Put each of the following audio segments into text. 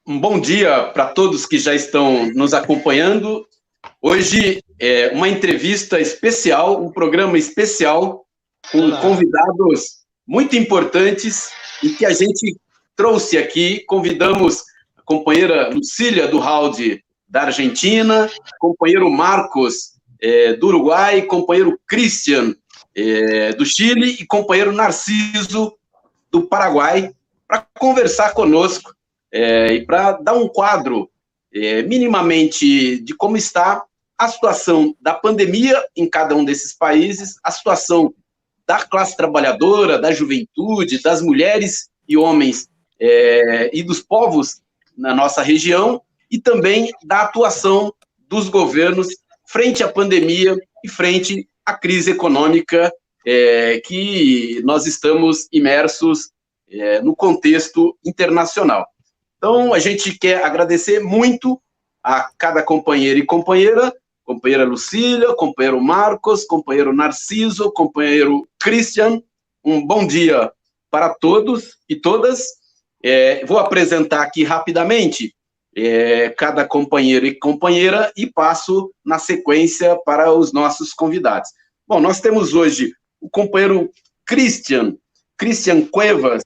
Um bom dia para todos que já estão nos acompanhando. Hoje é uma entrevista especial, um programa especial com convidados muito importantes e que a gente trouxe aqui. Convidamos a companheira Lucília do Halde, da Argentina, companheiro Marcos do Uruguai, companheiro Christian do Chile e companheiro Narciso do Paraguai para conversar conosco e para dar um quadro minimamente de como está a situação da pandemia em cada um desses países, a situação da classe trabalhadora, da juventude, das mulheres e homens e dos povos na nossa região, e também da atuação dos governos frente à pandemia e frente à crise econômica que nós estamos imersos no contexto internacional. Então, a gente quer agradecer muito a cada companheiro e companheira Lucília, companheiro Marcos, companheiro Narciso, companheiro Christian. Um bom dia para todos e todas. Vou apresentar aqui rapidamente cada companheiro e companheira e passo na sequência para os nossos convidados. Bom, nós temos hoje o companheiro Christian Cuevas,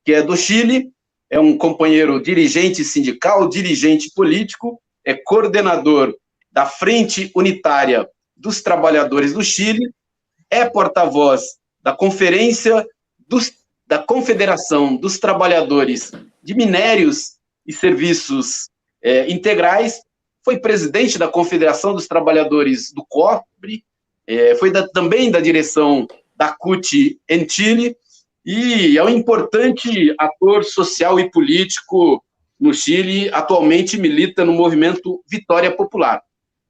que é do Chile, é um companheiro dirigente sindical, dirigente político, é coordenador da Frente Unitária dos Trabalhadores do Chile, é porta-voz da da Confederação dos Trabalhadores de Minérios e Serviços Integrais, foi presidente da Confederação dos Trabalhadores do Cobre, foi também da direção da CUT em Chile, e é um importante ator social e político no Chile, atualmente milita no movimento Vitória Popular.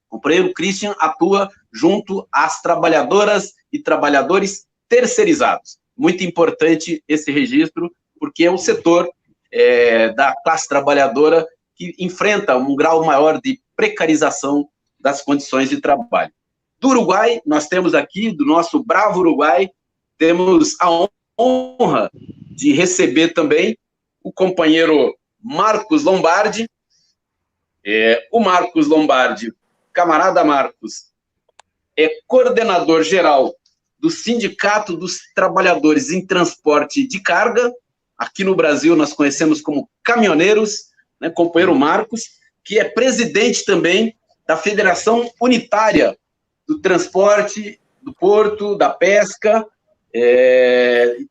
O companheiro Christian atua junto às trabalhadoras e trabalhadores terceirizados. Muito importante esse registro, porque é um setor da classe trabalhadora que enfrenta um grau maior de precarização das condições de trabalho. Do Uruguai, nós temos aqui, do nosso bravo Uruguai, temos a honra de receber também o companheiro Marcos Lombardi. O Marcos Lombardi, camarada Marcos, é coordenador geral do Sindicato dos Trabalhadores em Transporte de Carga. Aqui no Brasil nós conhecemos como caminhoneiros, né, companheiro Marcos, que é presidente também da Federação Unitária do Transporte, do Porto, da Pesca,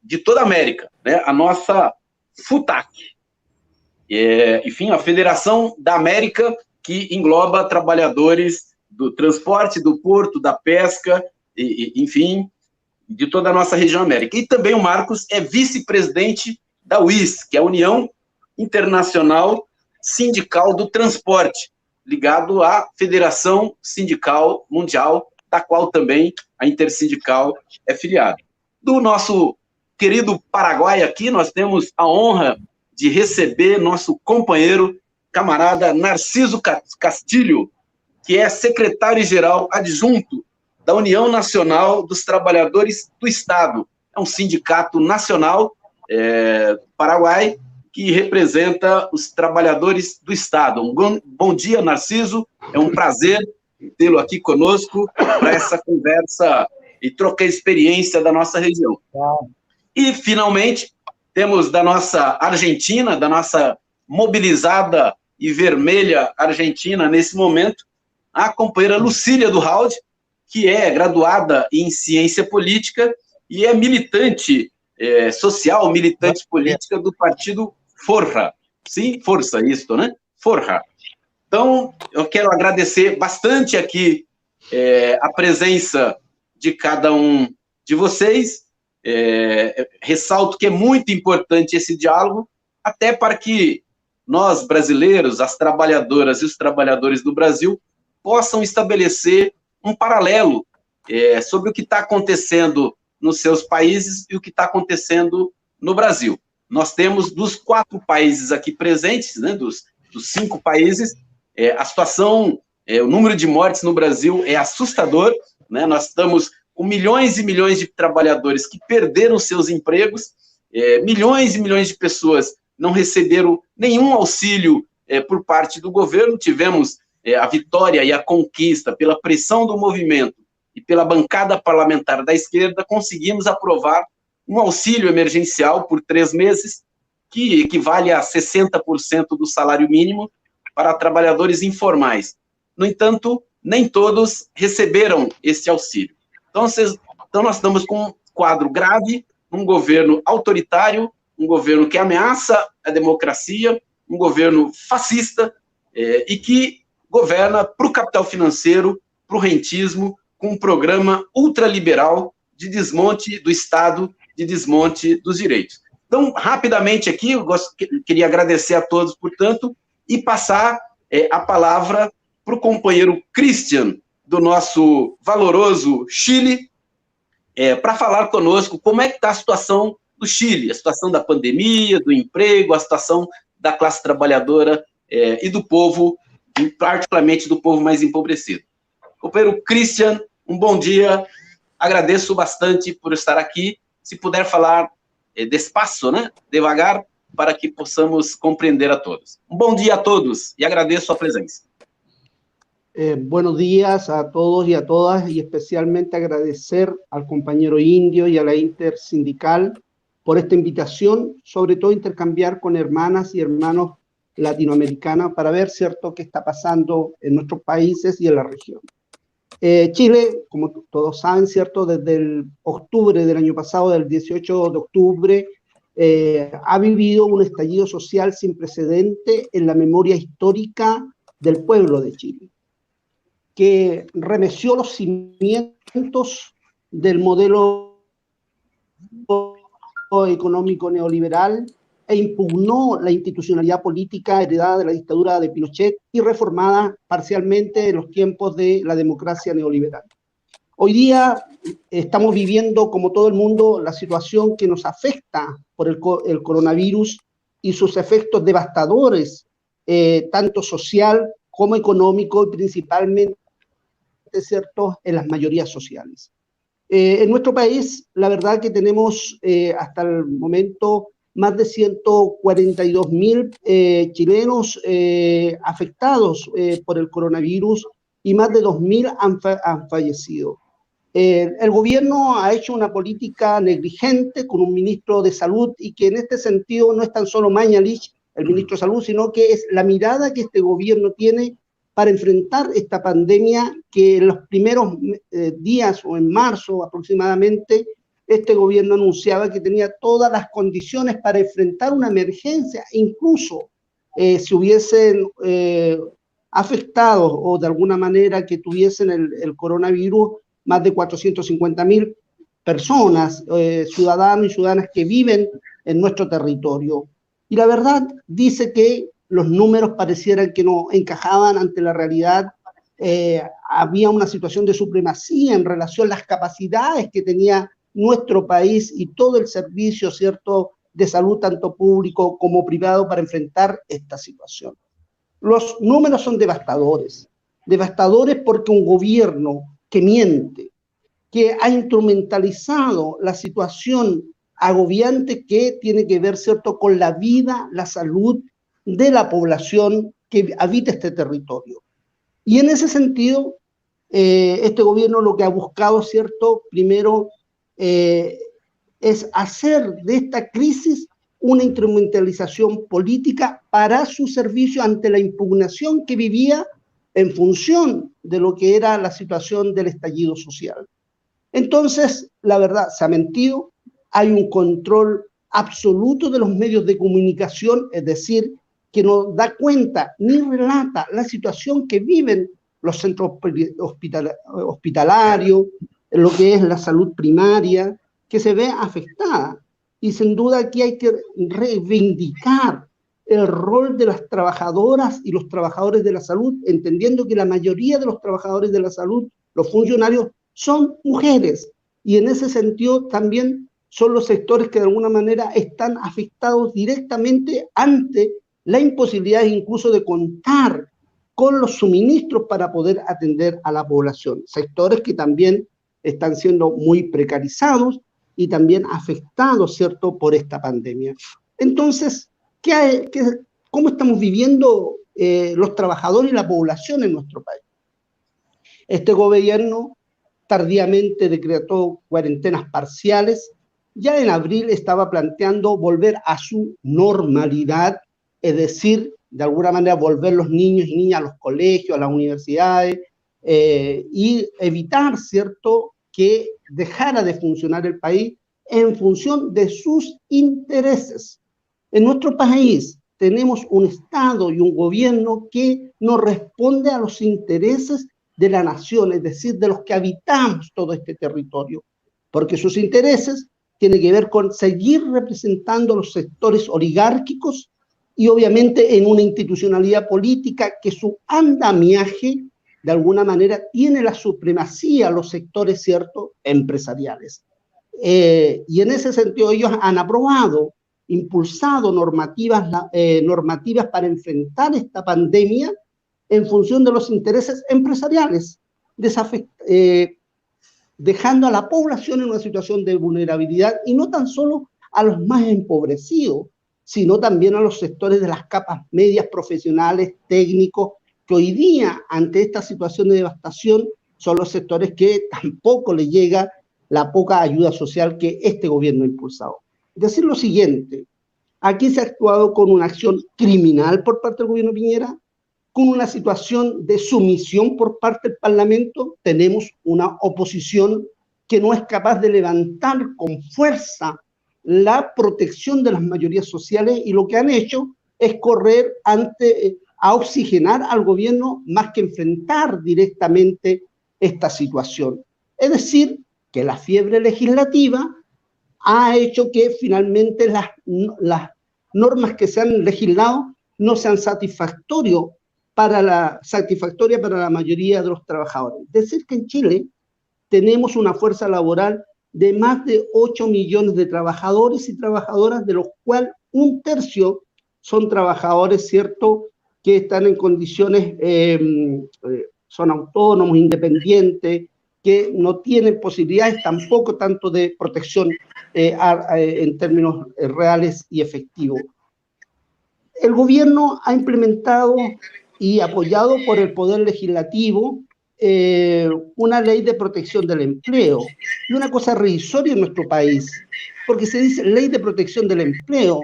de toda a América, né? A nossa FUTAC. Enfim, a Federação da América, que engloba trabalhadores do transporte, do porto, da pesca, enfim, de toda a nossa região América. E também o Marcos é vice-presidente da UIS, que é a União Internacional Sindical do Transporte, ligado à Federação Sindical Mundial, da qual também a Intersindical é filiada. Do nosso querido Paraguai aqui, nós temos a honra de receber nosso companheiro, camarada Narciso Castilho, que é secretário-geral adjunto da União Nacional dos Trabalhadores do Estado. É um sindicato nacional do Paraguai que representa os trabalhadores do Estado. Um bom dia, Narciso. É um prazer tê-lo aqui conosco para essa conversa e trocar experiência da nossa região. E, finalmente, temos da nossa Argentina, da nossa mobilizada e vermelha Argentina nesse momento, a companheira Lucília do Halde, que é graduada em ciência política e é militante social, militante política do partido Força. Sim, Força, isso, né? Força. Então, eu quero agradecer bastante aqui a presença de cada um de vocês. Ressalto que é muito importante esse diálogo, até para que nós, brasileiros, as trabalhadoras e os trabalhadores do Brasil, possam estabelecer um paralelo sobre o que está acontecendo nos seus países e o que está acontecendo no Brasil. Nós temos, dos 4 países aqui presentes, né, dos 5 países, a situação, o número de mortes no Brasil é assustador, né? Nós estamos com milhões e milhões de trabalhadores que perderam seus empregos, milhões e milhões de pessoas não receberam nenhum auxílio por parte do governo, tivemos a vitória e a conquista pela pressão do movimento e pela bancada parlamentar da esquerda, conseguimos aprovar um auxílio emergencial por 3 meses, que equivale a 60% do salário mínimo para trabalhadores informais. No entanto, nem todos receberam esse auxílio. Então nós estamos com um quadro grave, um governo autoritário, um governo que ameaça a democracia, um governo fascista, e que governa para o capital financeiro, para o rentismo, com um programa ultraliberal de desmonte do Estado, de desmonte dos direitos. Então, rapidamente aqui, queria agradecer a todos, portanto, e passar a palavra para o companheiro Christian, do nosso valoroso Chile, para falar conosco como é que está a situação do Chile, a situação da pandemia, do emprego, a situação da classe trabalhadora e do povo, particularmente do povo mais empobrecido. Companheiro Christian, um bom dia, agradeço bastante por estar aqui. Se puder falar despacio, né? Devagar, para que possamos compreender a todos. Um bom dia a todos e agradeço a presença. Buenos días a todos y a todas, y especialmente agradecer al compañero Indio y a la Intersindical por esta invitación, sobre todo intercambiar con hermanas y hermanos latinoamericanos para ver, ¿cierto?, qué está pasando en nuestros países y en la región. Chile, como todos saben, ¿cierto?, desde el octubre del año pasado, del 18 de octubre, ha vivido un estallido social sin precedente en la memoria histórica del pueblo de Chile, que remeció los cimientos del modelo económico neoliberal e impugnó la institucionalidad política heredada de la dictadura de Pinochet y reformada parcialmente en los tiempos de la democracia neoliberal. Hoy día estamos viviendo, como todo el mundo, la situación que nos afecta por el coronavirus y sus efectos devastadores, tanto social como económico y principalmente, ¿cierto?, en las mayorías sociales. En nuestro país, la verdad que tenemos hasta el momento más de 142.000 chilenos afectados por el coronavirus y más de 2.000 han fallecido. El gobierno ha hecho una política negligente con un ministro de Salud y que en este sentido no es tan solo Mañalich, el ministro de Salud, sino que es la mirada que este gobierno tiene para enfrentar esta pandemia que en los primeros días o en marzo aproximadamente este gobierno anunciaba que tenía todas las condiciones para enfrentar una emergencia, incluso si hubiesen afectados o de alguna manera que tuviesen el coronavirus más de 450.000 personas, ciudadanos y ciudadanas que viven en nuestro territorio. Y la verdad dice que los números parecieran que no encajaban ante la realidad. Había una situación de supremacía en relación a las capacidades que tenía nuestro país y todo el servicio, ¿cierto?, de salud, tanto público como privado, para enfrentar esta situación. Los números son devastadores porque un gobierno que miente, que ha instrumentalizado la situación agobiante que tiene que ver, ¿cierto?, con la vida, la salud de la población que habita este territorio. Y en ese sentido, este gobierno lo que ha buscado, ¿cierto?, primero es hacer de esta crisis una instrumentalización política para su servicio ante la impugnación que vivía en función de lo que era la situación del estallido social. Entonces, la verdad, se ha mentido, hay un control absoluto de los medios de comunicación, es decir, que no da cuenta ni relata la situación que viven los centros hospitalarios, lo que es la salud primaria, que se ve afectada. Y sin duda aquí hay que reivindicar el rol de las trabajadoras y los trabajadores de la salud, entendiendo que la mayoría de los trabajadores de la salud, los funcionarios, son mujeres. Y en ese sentido también son los sectores que de alguna manera están afectados directamente ante la imposibilidad incluso de contar con los suministros para poder atender a la población. Sectores que también están siendo muy precarizados y también afectados, ¿cierto?, por esta pandemia. Entonces, ¿cómo estamos viviendo los trabajadores y la población en nuestro país. Este gobierno tardíamente decretó cuarentenas parciales. Ya en abril estaba planteando volver a su normalidad, es decir, de alguna manera volver los niños y niñas a los colegios, a las universidades, y evitar, ¿cierto?, que dejara de funcionar el país en función de sus intereses. En nuestro país tenemos un Estado y un gobierno que no responde a los intereses de la nación, es decir, de los que habitamos todo este territorio, porque sus intereses tienen que ver con seguir representando los sectores oligárquicos y obviamente en una institucionalidad política que su andamiaje de alguna manera tiene la supremacía a los sectores, ¿cierto?, empresariales. Y en ese sentido ellos han aprobado, impulsado normativas para enfrentar esta pandemia en función de los intereses empresariales, dejando a la población en una situación de vulnerabilidad, y no tan solo a los más empobrecidos, sino también a los sectores de las capas medias profesionales, técnicos, que hoy día, ante esta situación de devastación, son los sectores que tampoco les llega la poca ayuda social que este gobierno ha impulsado. Decir lo siguiente: aquí se ha actuado con una acción criminal por parte del gobierno Piñera, con una situación de sumisión por parte del Parlamento. Tenemos una oposición que no es capaz de levantar con fuerza la protección de las mayorías sociales, y lo que han hecho es correr a oxigenar al gobierno más que enfrentar directamente esta situación. Es decir, que la fiebre legislativa ha hecho que finalmente las normas que se han legislado no sean satisfactorias para la mayoría de los trabajadores. Decir que en Chile tenemos una fuerza laboral de más de 8 millones de trabajadores y trabajadoras, de los cuales un tercio son trabajadores, ¿cierto?, que están en condiciones, son autónomos, independientes, que no tienen posibilidades tampoco tanto de protección en términos reales y efectivos. El gobierno ha implementado y apoyado por el Poder Legislativo una ley de protección del empleo, y una cosa irrisoria en nuestro país, porque se dice ley de protección del empleo,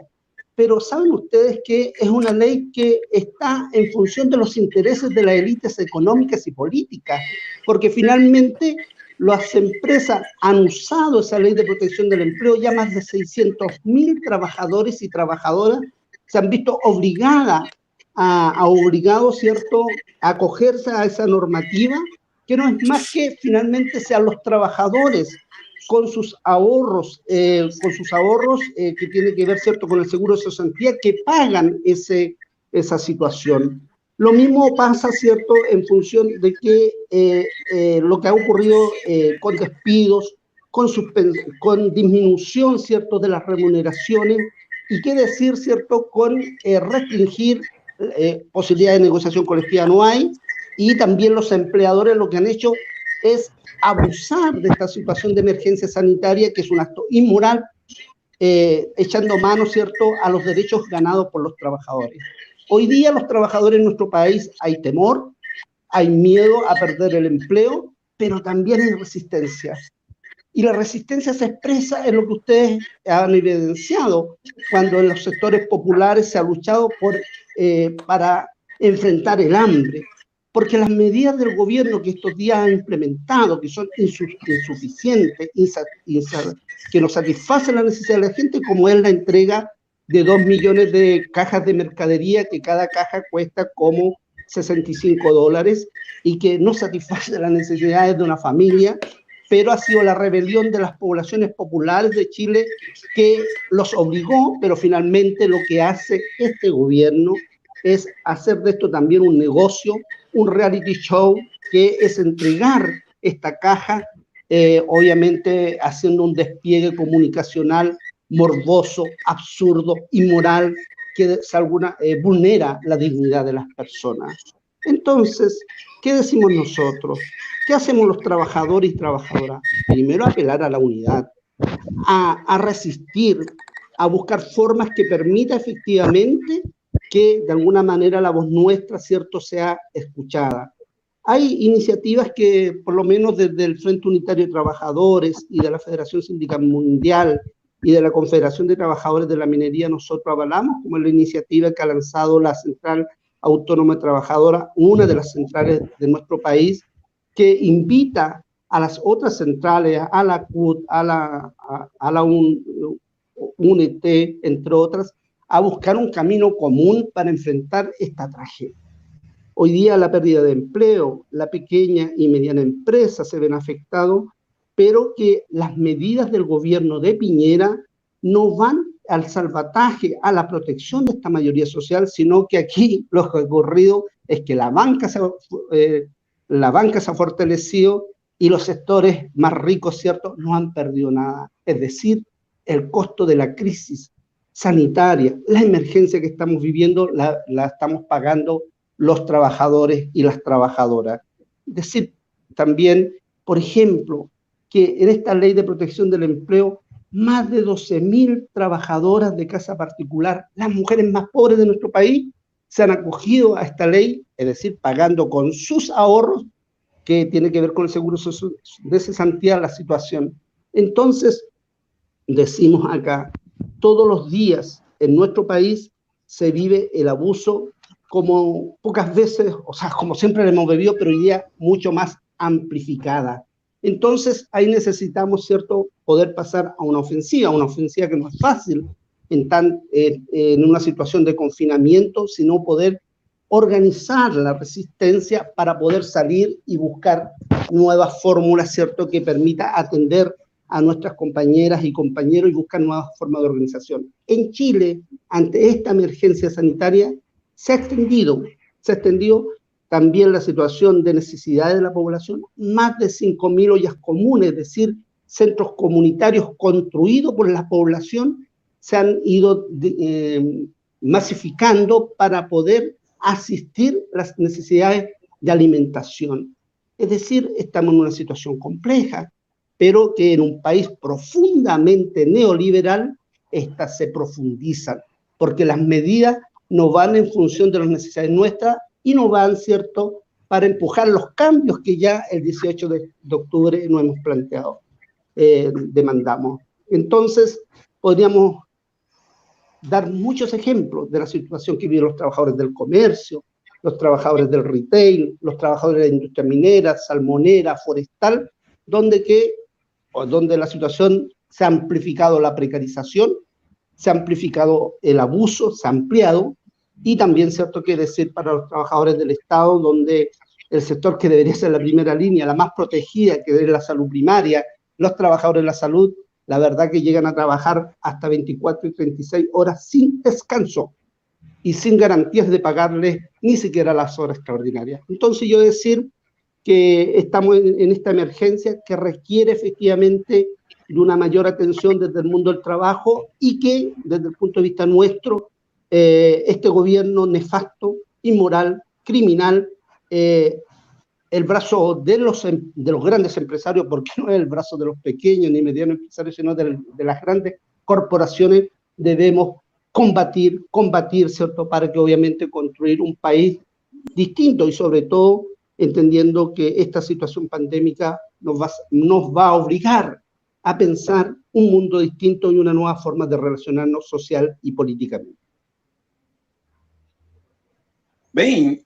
pero ¿saben ustedes que es una ley que está en función de los intereses de las élites económicas y políticas? Porque finalmente las empresas han usado esa ley de protección del empleo, ya más de 600.000 trabajadores y trabajadoras se han visto obligados, ¿cierto?, a acogerse a esa normativa, que no es más que finalmente sean los trabajadores con sus ahorros que tienen que ver, ¿cierto?, con el seguro de cesantía, que pagan esa situación. Lo mismo pasa, ¿cierto?, en función de que lo que ha ocurrido con despidos, con disminución, ¿cierto?, de las remuneraciones, y qué decir, ¿cierto?, con restringir posibilidades de negociación colectiva no hay, y también los empleadores lo que han hecho es abusar de esta situación de emergencia sanitaria, que es un acto inmoral, echando mano, ¿cierto?, a los derechos ganados por los trabajadores. Hoy día los trabajadores en nuestro país hay temor, hay miedo a perder el empleo, pero también hay resistencia. Y la resistencia se expresa en lo que ustedes han evidenciado, cuando en los sectores populares se ha luchado para enfrentar el hambre, porque las medidas del gobierno que estos días han implementado, que son insuficientes, que no satisfacen la necesidad de la gente, como es la entrega de 2 millones de cajas de mercadería, que cada caja cuesta como $65, y que no satisface las necesidades de una familia, pero ha sido la rebelión de las poblaciones populares de Chile que los obligó, pero finalmente lo que hace este gobierno es hacer de esto también un negocio, un reality show, que es entregar esta caja, obviamente haciendo un despliegue comunicacional morboso, absurdo, inmoral, que vulnera la dignidad de las personas. Entonces, ¿qué decimos nosotros? ¿Qué hacemos los trabajadores y trabajadoras? Primero, apelar a la unidad, a resistir, a buscar formas que permitan efectivamente que de alguna manera la voz nuestra, ¿cierto?, sea escuchada. Hay iniciativas que, por lo menos desde el Frente Unitario de Trabajadores y de la Federación Sindical Mundial y de la Confederación de Trabajadores de la Minería, nosotros avalamos, como la iniciativa que ha lanzado la Central Autónoma Trabajadora, una de las centrales de nuestro país, que invita a las otras centrales, a la CUT, a la UNT, entre otras, a buscar un camino común para enfrentar esta tragedia. Hoy día la pérdida de empleo, la pequeña y mediana empresa se ven afectados, pero que las medidas del gobierno de Piñera no van al salvataje, a la protección de esta mayoría social, sino que aquí lo que ha ocurrido es que la banca se ha fortalecido y los sectores más ricos, ¿cierto?, no han perdido nada. Es decir, el costo de la crisis sanitaria, la emergencia que estamos viviendo, la estamos pagando los trabajadores y las trabajadoras. Es decir, también, por ejemplo, que en esta ley de protección del empleo, más de 12.000 trabajadoras de casa particular, las mujeres más pobres de nuestro país, se han acogido a esta ley, es decir, pagando con sus ahorros, que tiene que ver con el seguro de cesantía, la situación. Entonces, decimos acá, todos los días en nuestro país se vive el abuso como pocas veces, o sea, como siempre lo hemos vivido, pero hoy día mucho más amplificada. Entonces, ahí necesitamos, ¿cierto?, poder pasar a una ofensiva que no es fácil en una situación de confinamiento, sino poder organizar la resistencia para poder salir y buscar nuevas fórmulas, ¿cierto?, que permita atender a nuestras compañeras y compañeros y buscar nuevas formas de organización. En Chile, ante esta emergencia sanitaria, se ha extendido también la situación de necesidades de la población, más de 5.000 ollas comunes, es decir, centros comunitarios construidos por la población, se han ido masificando para poder asistir las necesidades de alimentación. Es decir, estamos en una situación compleja, pero que en un país profundamente neoliberal, estas se profundizan, porque las medidas no van en función de las necesidades nuestras y no van, ¿cierto?, para empujar los cambios que ya el 18 de octubre nos hemos planteado, demandamos. Entonces, podríamos dar muchos ejemplos de la situación que viven los trabajadores del comercio, los trabajadores del retail, los trabajadores de la industria minera, salmonera, forestal, donde la situación se ha amplificado la precarización, se ha amplificado el abuso, se ha ampliado, y también, cierto, que decir para los trabajadores del Estado, donde el sector que debería ser la primera línea, la más protegida, que es la salud primaria, los trabajadores de la salud, la verdad que llegan a trabajar hasta 24 y 36 horas sin descanso y sin garantías de pagarles ni siquiera las horas extraordinarias. Entonces yo decir que estamos en esta emergencia que requiere efectivamente de una mayor atención desde el mundo del trabajo y que desde el punto de vista nuestro, este gobierno nefasto, inmoral, criminal, el brazo de los grandes empresarios, porque no es el brazo de los pequeños ni medianos empresarios, sino de las grandes corporaciones, debemos combatir, ¿cierto?, para que obviamente construir un país distinto y sobre todo entendiendo que esta situación pandémica nos va a obligar a pensar un mundo distinto y una nueva forma de relacionarnos social y políticamente. Bem,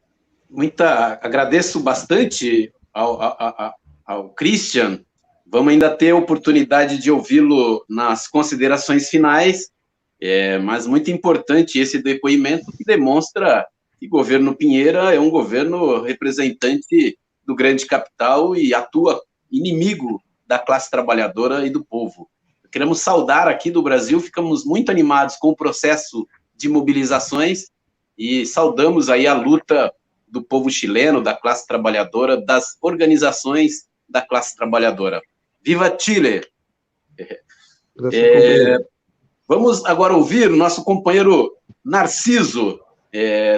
agradeço bastante ao Christian. Vamos ainda ter a oportunidade de ouvi-lo nas considerações finais, mas muito importante esse depoimento que demonstra que o governo Piñera é um governo representante do grande capital e atua inimigo da classe trabalhadora e do povo. Queremos saudar aqui do Brasil, ficamos muito animados com o processo de mobilizações e saudamos aí a luta do povo chileno, da classe trabalhadora, das organizações da classe trabalhadora. Viva Chile! Vamos agora ouvir o nosso companheiro Narciso,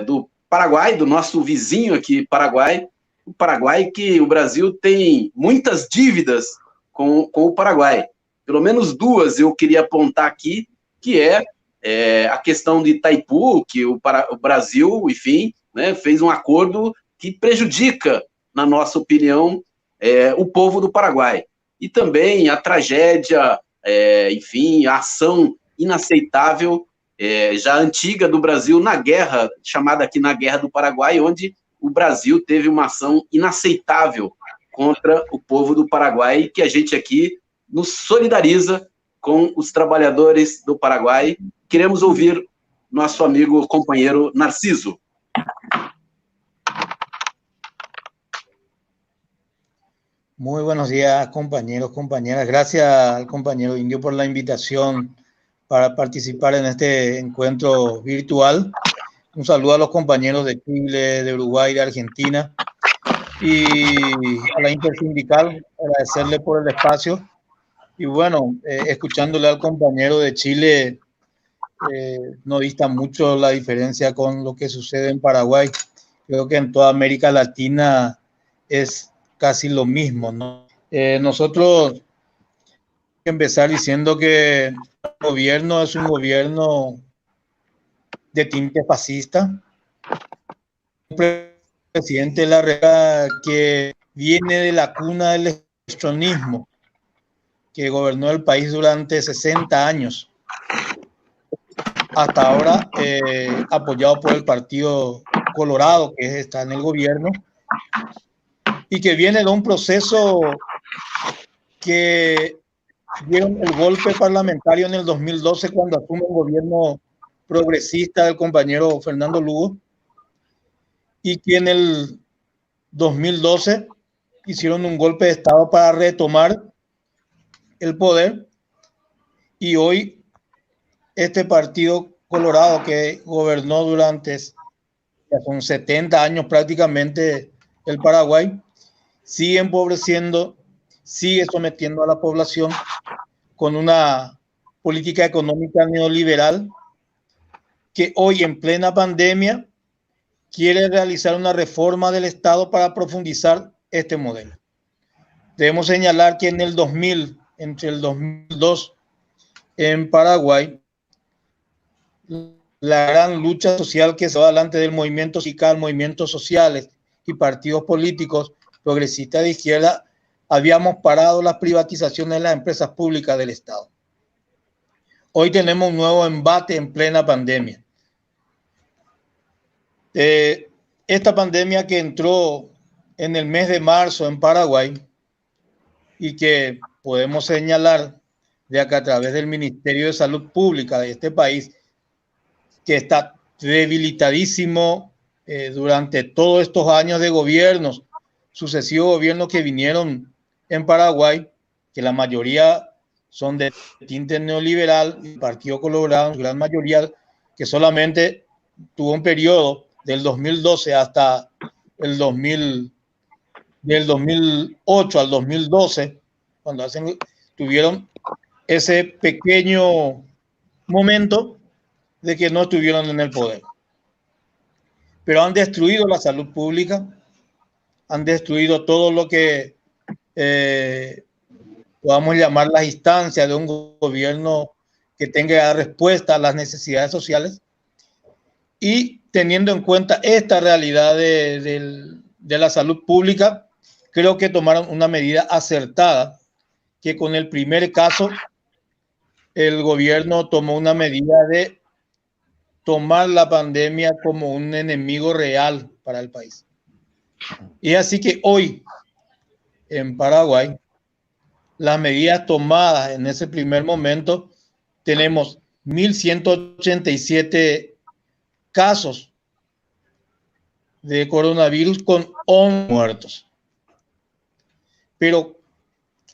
do Paraguai, do nosso vizinho aqui, Paraguai. O Paraguai, que o Brasil tem muitas dívidas com o Paraguai. Pelo menos duas eu queria apontar aqui, que é a questão de Itaipu, que o Brasil, enfim, né, fez um acordo que prejudica, na nossa opinião, o povo do Paraguai. E também a tragédia, enfim, a ação inaceitável, já antiga do Brasil na guerra, chamada aqui na Guerra do Paraguai, onde o Brasil teve uma ação inaceitável contra o povo do Paraguai, que a gente aqui nos solidariza com os trabalhadores do Paraguai. Queremos ouvir nosso amigo, companheiro Narciso. Muy buenos días, compañeros, compañeras. Gracias al compañero Indio por la invitación para participar en este encuentro virtual. Un saludo a los compañeros de Chile, de Uruguay, de Argentina y a la Intersindical, agradecerle por el espacio. Y bueno, escuchándole al compañero de Chile, no dista mucho la diferencia con lo que sucede en Paraguay. Creo que en toda América Latina es casi lo mismo, ¿no? Nosotros empezar diciendo que el gobierno es un gobierno de tinte fascista, un presidente de la República que viene de la cuna del extronismo, que gobernó el país durante 60 años, hasta ahora apoyado por el Partido Colorado, que está en el gobierno, y que viene de un proceso que dieron el golpe parlamentario en el 2012 cuando asume un gobierno progresista del compañero Fernando Lugo, y que en el 2012 hicieron un golpe de Estado para retomar el poder, y hoy este Partido Colorado, que gobernó durante ya son 70 años prácticamente el Paraguay, sigue empobreciendo, sigue sometiendo a la población con una política económica neoliberal que hoy, en plena pandemia, quiere realizar una reforma del Estado para profundizar este modelo. Debemos señalar que en el 2000, entre el 2002 en Paraguay, la gran lucha social que se va adelante del movimiento sindical, movimientos sociales y partidos políticos progresistas de izquierda, habíamos parado las privatizaciones de las empresas públicas del Estado. Hoy tenemos un nuevo embate en plena pandemia. Esta pandemia que entró en el mes de marzo en Paraguay y que podemos señalar de acá a través del Ministerio de Salud Pública de este país, que está debilitadísimo durante todos estos años de gobiernos, sucesivos gobiernos que vinieron en Paraguay, que la mayoría son de tinte neoliberal, y el Partido Colorado, gran mayoría, que solamente tuvo un periodo del 2012 hasta el 2008 al 2012, cuando tuvieron ese pequeño momento de que no estuvieron en el poder. Pero han destruido la salud pública, han destruido todo lo que podamos llamar las instancias de un gobierno que tenga respuesta a las necesidades sociales. Y teniendo en cuenta esta realidad de la salud pública, creo que tomaron una medida acertada, que con el primer caso el gobierno tomó una medida de tomar la pandemia como un enemigo real para el país. Y así que hoy en Paraguay, las medidas tomadas en ese primer momento, tenemos 1.187 casos de coronavirus con 11 muertos. Pero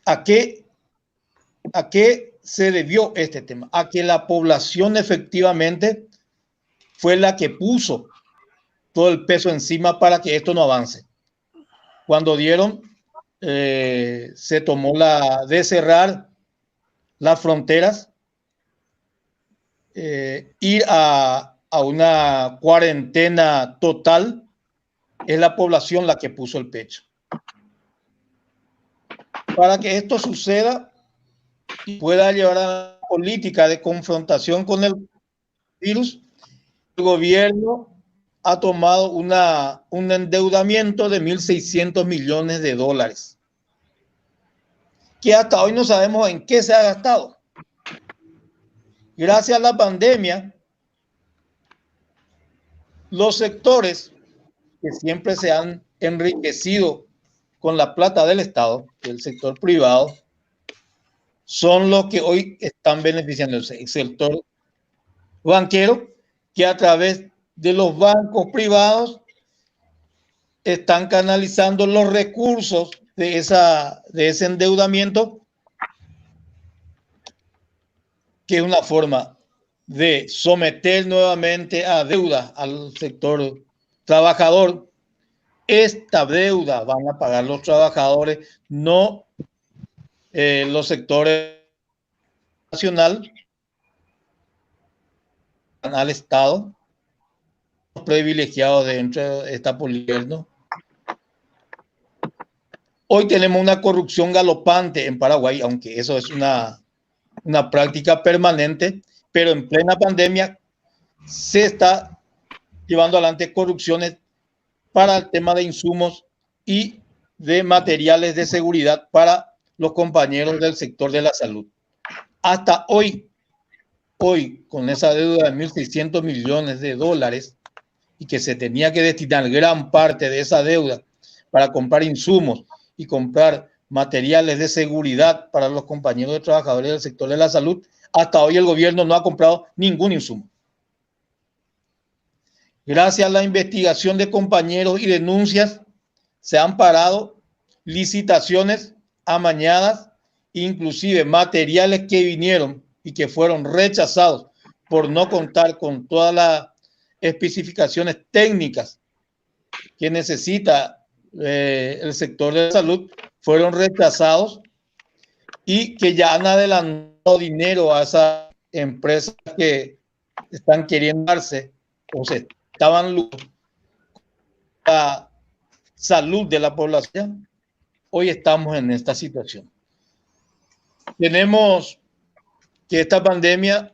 ¿a qué se debió este tema? A que la población efectivamente fue la que puso todo el peso encima para que esto no avance. Cuando se tomó la de cerrar las fronteras, ir a una cuarentena total, es la población la que puso el pecho. Para que esto suceda y pueda llevar a la política de confrontación con el virus, el gobierno ha tomado un endeudamiento de 1.600 millones de dólares, que hasta hoy no sabemos en qué se ha gastado. Gracias a la pandemia, los sectores que siempre se han enriquecido con la plata del Estado, el sector privado, son los que hoy están beneficiando. El sector banquero, que a través de los bancos privados están canalizando los recursos de ese endeudamiento, que es una forma de someter nuevamente a deuda al sector trabajador. Esta deuda van a pagar los trabajadores, no los sectores nacional al Estado, privilegiados dentro de esta política. Hoy tenemos una corrupción galopante en Paraguay, aunque eso es una práctica permanente, pero en plena pandemia se está llevando adelante corrupciones para el tema de insumos y de materiales de seguridad para los compañeros del sector de la salud. Hasta hoy, con esa deuda de 1.600 millones de dólares y que se tenía que destinar gran parte de esa deuda para comprar insumos y comprar materiales de seguridad para los compañeros de trabajadores del sector de la salud, hasta hoy el gobierno no ha comprado ningún insumo. Gracias a la investigación de compañeros y denuncias, se han parado licitaciones amañadas, inclusive materiales que vinieron y que fueron rechazados por no contar con todas las especificaciones técnicas que necesita el sector de la salud, fueron rechazados y que ya han adelantado dinero a esas empresas que están queriendo darse o se estaban lucrando la salud de la población. Hoy estamos en esta situación. Tenemos que esta pandemia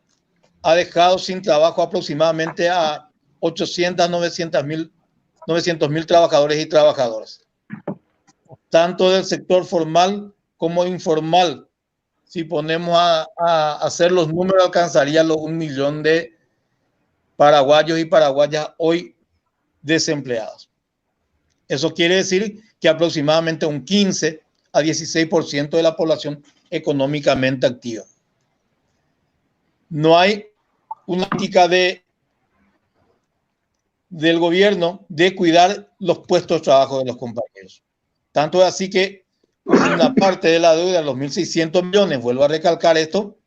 ha dejado sin trabajo aproximadamente a 800, 900 mil trabajadores y trabajadoras, tanto del sector formal como informal. Si ponemos a hacer los números, alcanzaría los 1 millón de paraguayos y paraguayas hoy desempleados. Eso quiere decir que aproximadamente un 15 a 16% de la población económicamente activa. No hay una política del gobierno de cuidar los puestos de trabajo de los compañeros. Tanto es así que una parte de la deuda, los 1.600 millones, vuelvo a recalcar esto,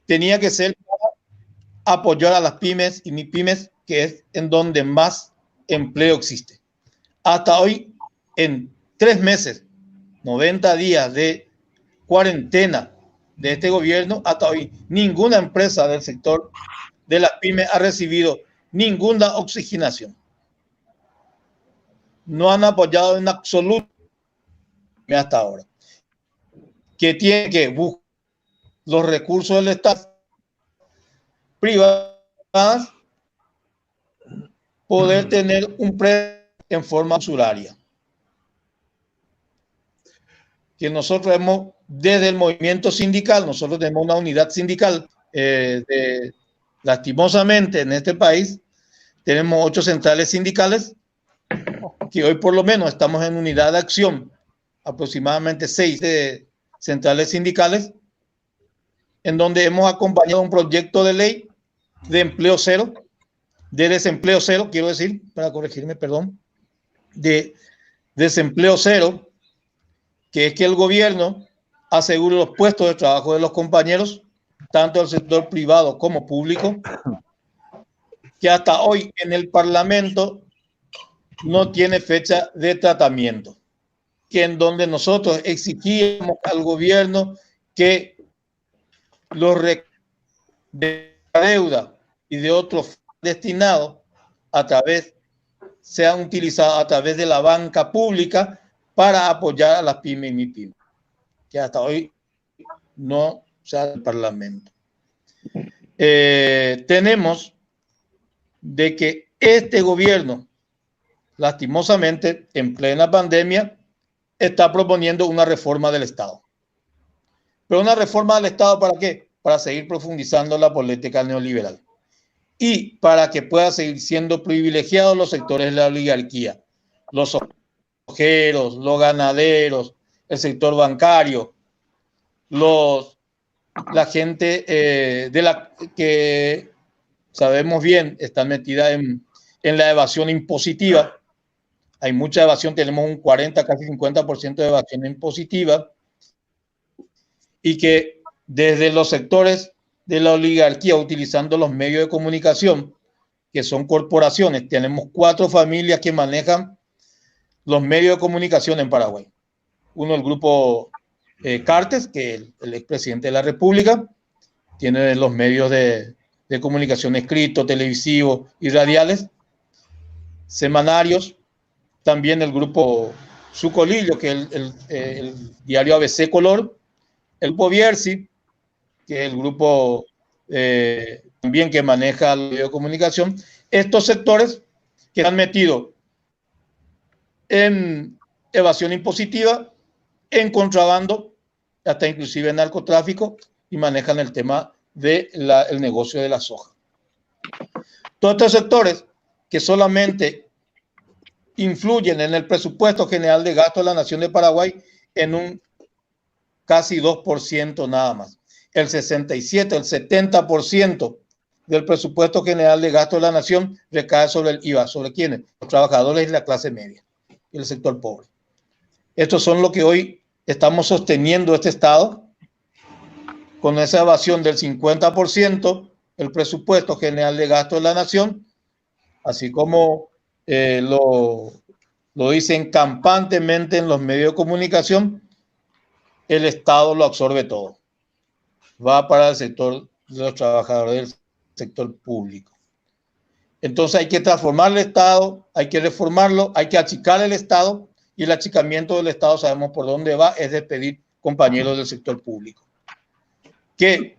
tenía que ser para apoyar a las pymes y MIPYMES, que es en donde más empleo existe. Hasta hoy, en 3 meses, 90 días de cuarentena de este gobierno, hasta hoy ninguna empresa del sector de las pymes ha recibido ninguna oxigenación. No han apoyado en absoluto hasta ahora. Que tiene que buscar los recursos del Estado privados, poder tener un préstamo en forma usuraria. Que nosotros hemos, desde el movimiento sindical, nosotros tenemos una unidad sindical, lastimosamente en este país, tenemos 8 centrales sindicales, que hoy por lo menos estamos en unidad de acción, aproximadamente 6 centrales sindicales, en donde hemos acompañado un proyecto de ley de empleo cero, de desempleo cero, quiero decir, para corregirme, perdón, de desempleo cero, que es que el gobierno asegure los puestos de trabajo de los compañeros, tanto del sector privado como público, que hasta hoy en el Parlamento no tiene fecha de tratamiento, que en donde nosotros exigíamos al gobierno que los recursos de la deuda y de otros destinados a través sean utilizados a través de la banca pública para apoyar a las pymes y MIPYMES, que hasta hoy no se ha dado el Parlamento. Tenemos de que este gobierno, lastimosamente, en plena pandemia, está proponiendo una reforma del Estado. Pero una reforma del Estado, ¿para qué? Para seguir profundizando la política neoliberal y para que pueda seguir siendo privilegiados los sectores de la oligarquía, los ojeros, los ganaderos, el sector bancario, la gente que sabemos bien está metida en la evasión impositiva. Hay mucha evasión, tenemos un 40, casi 50% de evasión impositiva, y que desde los sectores de la oligarquía, utilizando los medios de comunicación, que son corporaciones, tenemos 4 familias que manejan los medios de comunicación en Paraguay. Uno, el grupo Cartes, que es el expresidente de la República, tiene los medios de comunicación escritos, televisivos y radiales, semanarios. También el grupo Sucolillo, que es el diario ABC Color, el grupo Bierzi, que es el grupo también que maneja el medio de comunicación. Estos sectores que han metido en evasión impositiva, en contrabando, hasta inclusive en narcotráfico, y manejan el tema del negocio de la soja. Todos estos sectores que solamente influyen en el presupuesto general de gasto de la Nación de Paraguay en un casi 2% nada más. El 67, el 70% del presupuesto general de gasto de la Nación recae sobre el IVA. ¿Sobre quiénes? Los trabajadores y la clase media y el sector pobre. Estos son lo que hoy estamos sosteniendo este Estado, con esa evasión del 50%, el presupuesto general de gasto de la Nación, así como lo dicen campantemente en los medios de comunicación, el Estado lo absorbe todo. Va para el sector de los trabajadores del sector público. Entonces hay que transformar el Estado, hay que reformarlo, hay que achicar el Estado, y el achicamiento del Estado sabemos por dónde va, es despedir compañeros del sector público. Que,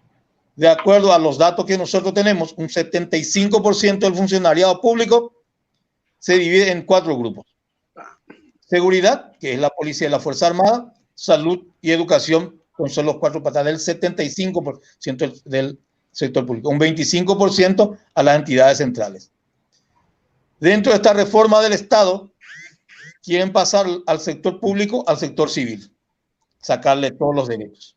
de acuerdo a los datos que nosotros tenemos, un 75% del funcionariado público se divide en 4 grupos. Seguridad, que es la policía y la Fuerza Armada; salud y educación, con solo 4 patas, del 75% del sector público, un 25% a las entidades centrales. Dentro de esta reforma del Estado, quieren pasar al sector público, al sector civil, sacarle todos los derechos.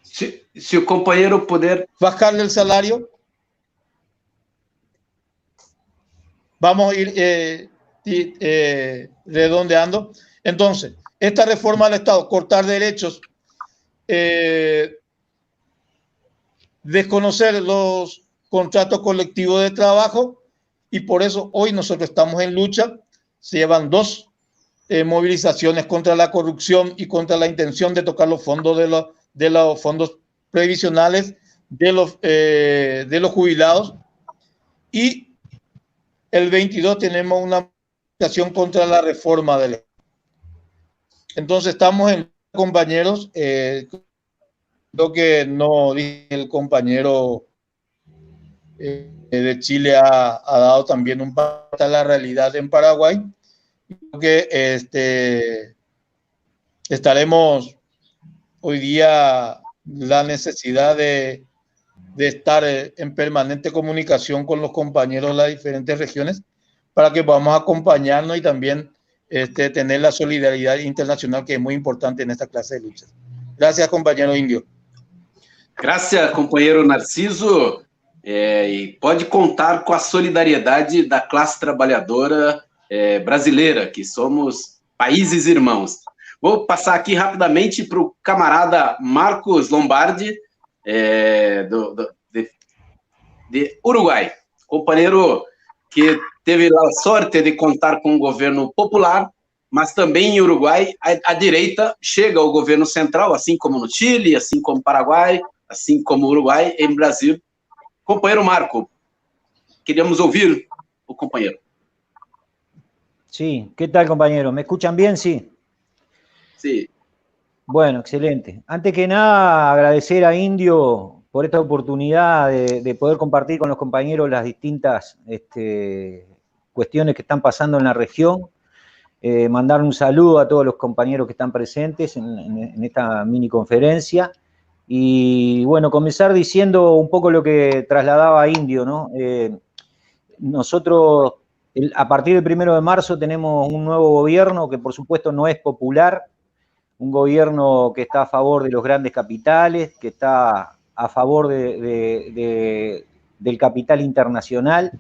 Si el compañero puder... Bajarle el salario. Vamos a ir redondeando. Entonces, esta reforma del Estado, cortar derechos, desconocer los contratos colectivos de trabajo, y por eso hoy nosotros estamos en lucha. Se llevan 2 movilizaciones contra la corrupción y contra la intención de tocar los fondos de los fondos previsionales de los jubilados, y el 22 tenemos una movilización contra la reforma de ley. Entonces estamos en, compañeros, creo que no dije, el compañero de Chile ha dado también un paso a la realidad en Paraguay. Creo que estaremos hoy día la necesidad de estar en permanente comunicación con los compañeros de las diferentes regiones para que podamos acompañarnos y también tener la solidaridad internacional, que es muy importante en esta clase de luchas. Gracias, compañero Indio. Gracias, companheiro Narciso. E pode contar com a solidariedade da classe trabalhadora brasileira, que somos países irmãos. Vou passar aqui rapidamente para o camarada Marcos Lombardi, de Uruguai. Companheiro que teve a sorte de contar com um governo popular, mas também em Uruguai a direita chega ao governo central, assim como no Chile, assim como no Paraguai, assim como no Uruguai, em Brasil. Companheiro Marco, queríamos oír o compañero. Sí, ¿qué tal, compañero? ¿Me escuchan bien? Sí. Sí. Bueno, excelente. Antes que nada, agradecer a Indio por esta oportunidad de poder compartir con los compañeros las distintas cuestiones que están pasando en la región. Mandar un saludo a todos los compañeros que están presentes en esta mini conferencia. Y bueno, comenzar diciendo un poco lo que trasladaba Indio, ¿no? Nosotros, a partir del 1 de marzo, tenemos un nuevo gobierno que por supuesto no es popular, un gobierno que está a favor de los grandes capitales, que está a favor del capital internacional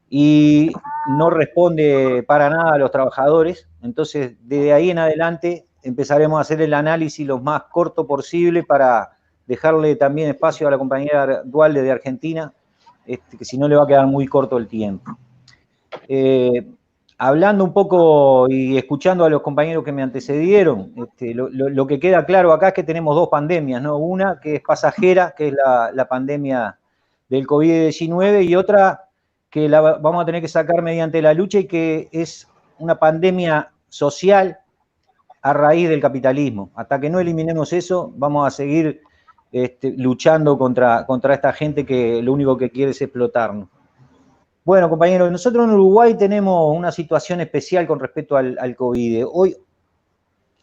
y no responde para nada a los trabajadores. Entonces, desde ahí en adelante empezaremos a hacer el análisis lo más corto posible para dejarle también espacio a la compañera Dualde de Argentina, que si no le va a quedar muy corto el tiempo. Hablando un poco y escuchando a los compañeros que me antecedieron, lo que queda claro acá es que tenemos dos pandemias, ¿no? Una que es pasajera, que es la pandemia del COVID-19, y otra que la vamos a tener que sacar mediante la lucha y que es una pandemia social a raíz del capitalismo. Hasta que no eliminemos eso, vamos a seguir luchando contra esta gente que lo único que quiere es explotarnos. Bueno, compañeros, nosotros en Uruguay tenemos una situación especial con respecto al COVID. Hoy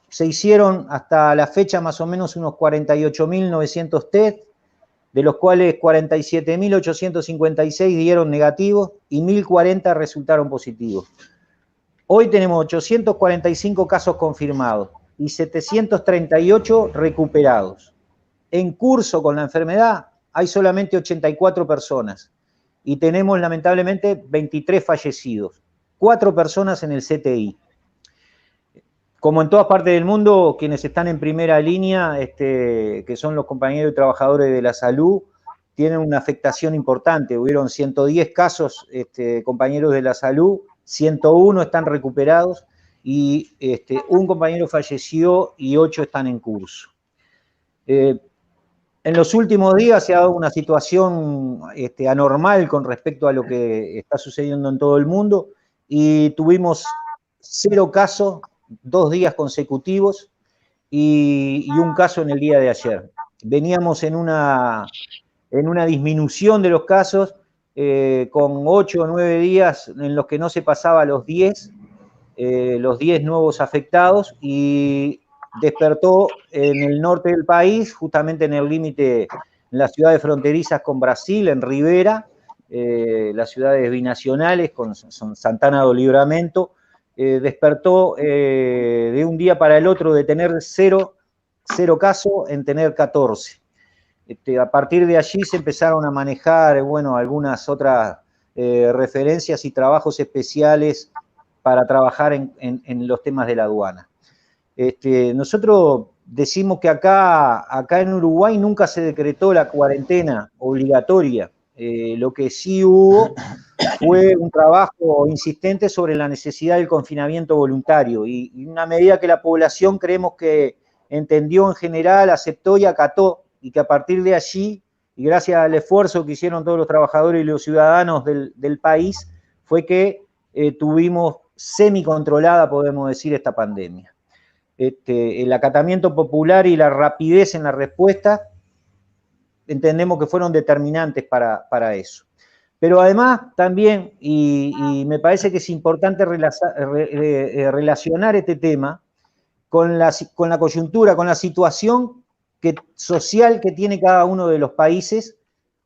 se hicieron hasta la fecha más o menos unos 48.900 test, de los cuales 47.856 dieron negativos y 1.040 resultaron positivos. Hoy tenemos 845 casos confirmados y 738 recuperados. En curso con la enfermedad hay solamente 84 personas y tenemos lamentablemente 23 fallecidos, 4 personas en el CTI. Como en todas partes del mundo, quienes están en primera línea, que son los compañeros y trabajadores de la salud, tienen una afectación importante. Hubieron 110 casos, compañeros de la salud, 101 están recuperados y un compañero falleció y 8 están en curso. En los últimos días se ha dado una situación anormal con respecto a lo que está sucediendo en todo el mundo y tuvimos 0 casos 2 días consecutivos y un caso en el día de ayer. Veníamos en una disminución de los casos con 8 o 9 días en los que no se pasaba los 10 nuevos afectados y despertó en el norte del país, justamente en el límite, en las ciudades fronterizas con Brasil, en Rivera, las ciudades binacionales con Santana do Livramento, despertó de un día para el otro de tener 0 casos en tener 14. A partir de allí se empezaron a manejar, bueno, algunas otras referencias y trabajos especiales para trabajar en los temas de la aduana. Nosotros decimos que acá en Uruguay nunca se decretó la cuarentena obligatoria. Lo que sí hubo fue un trabajo insistente sobre la necesidad del confinamiento voluntario y una medida que la población creemos que entendió en general, aceptó y acató, y que a partir de allí, y gracias al esfuerzo que hicieron todos los trabajadores y los ciudadanos del país, fue que tuvimos semicontrolada, podemos decir, esta pandemia. El acatamiento popular y la rapidez en la respuesta entendemos que fueron determinantes para eso. Pero además también, y me parece que es importante relacionar este tema con la coyuntura, con la situación social que tiene cada uno de los países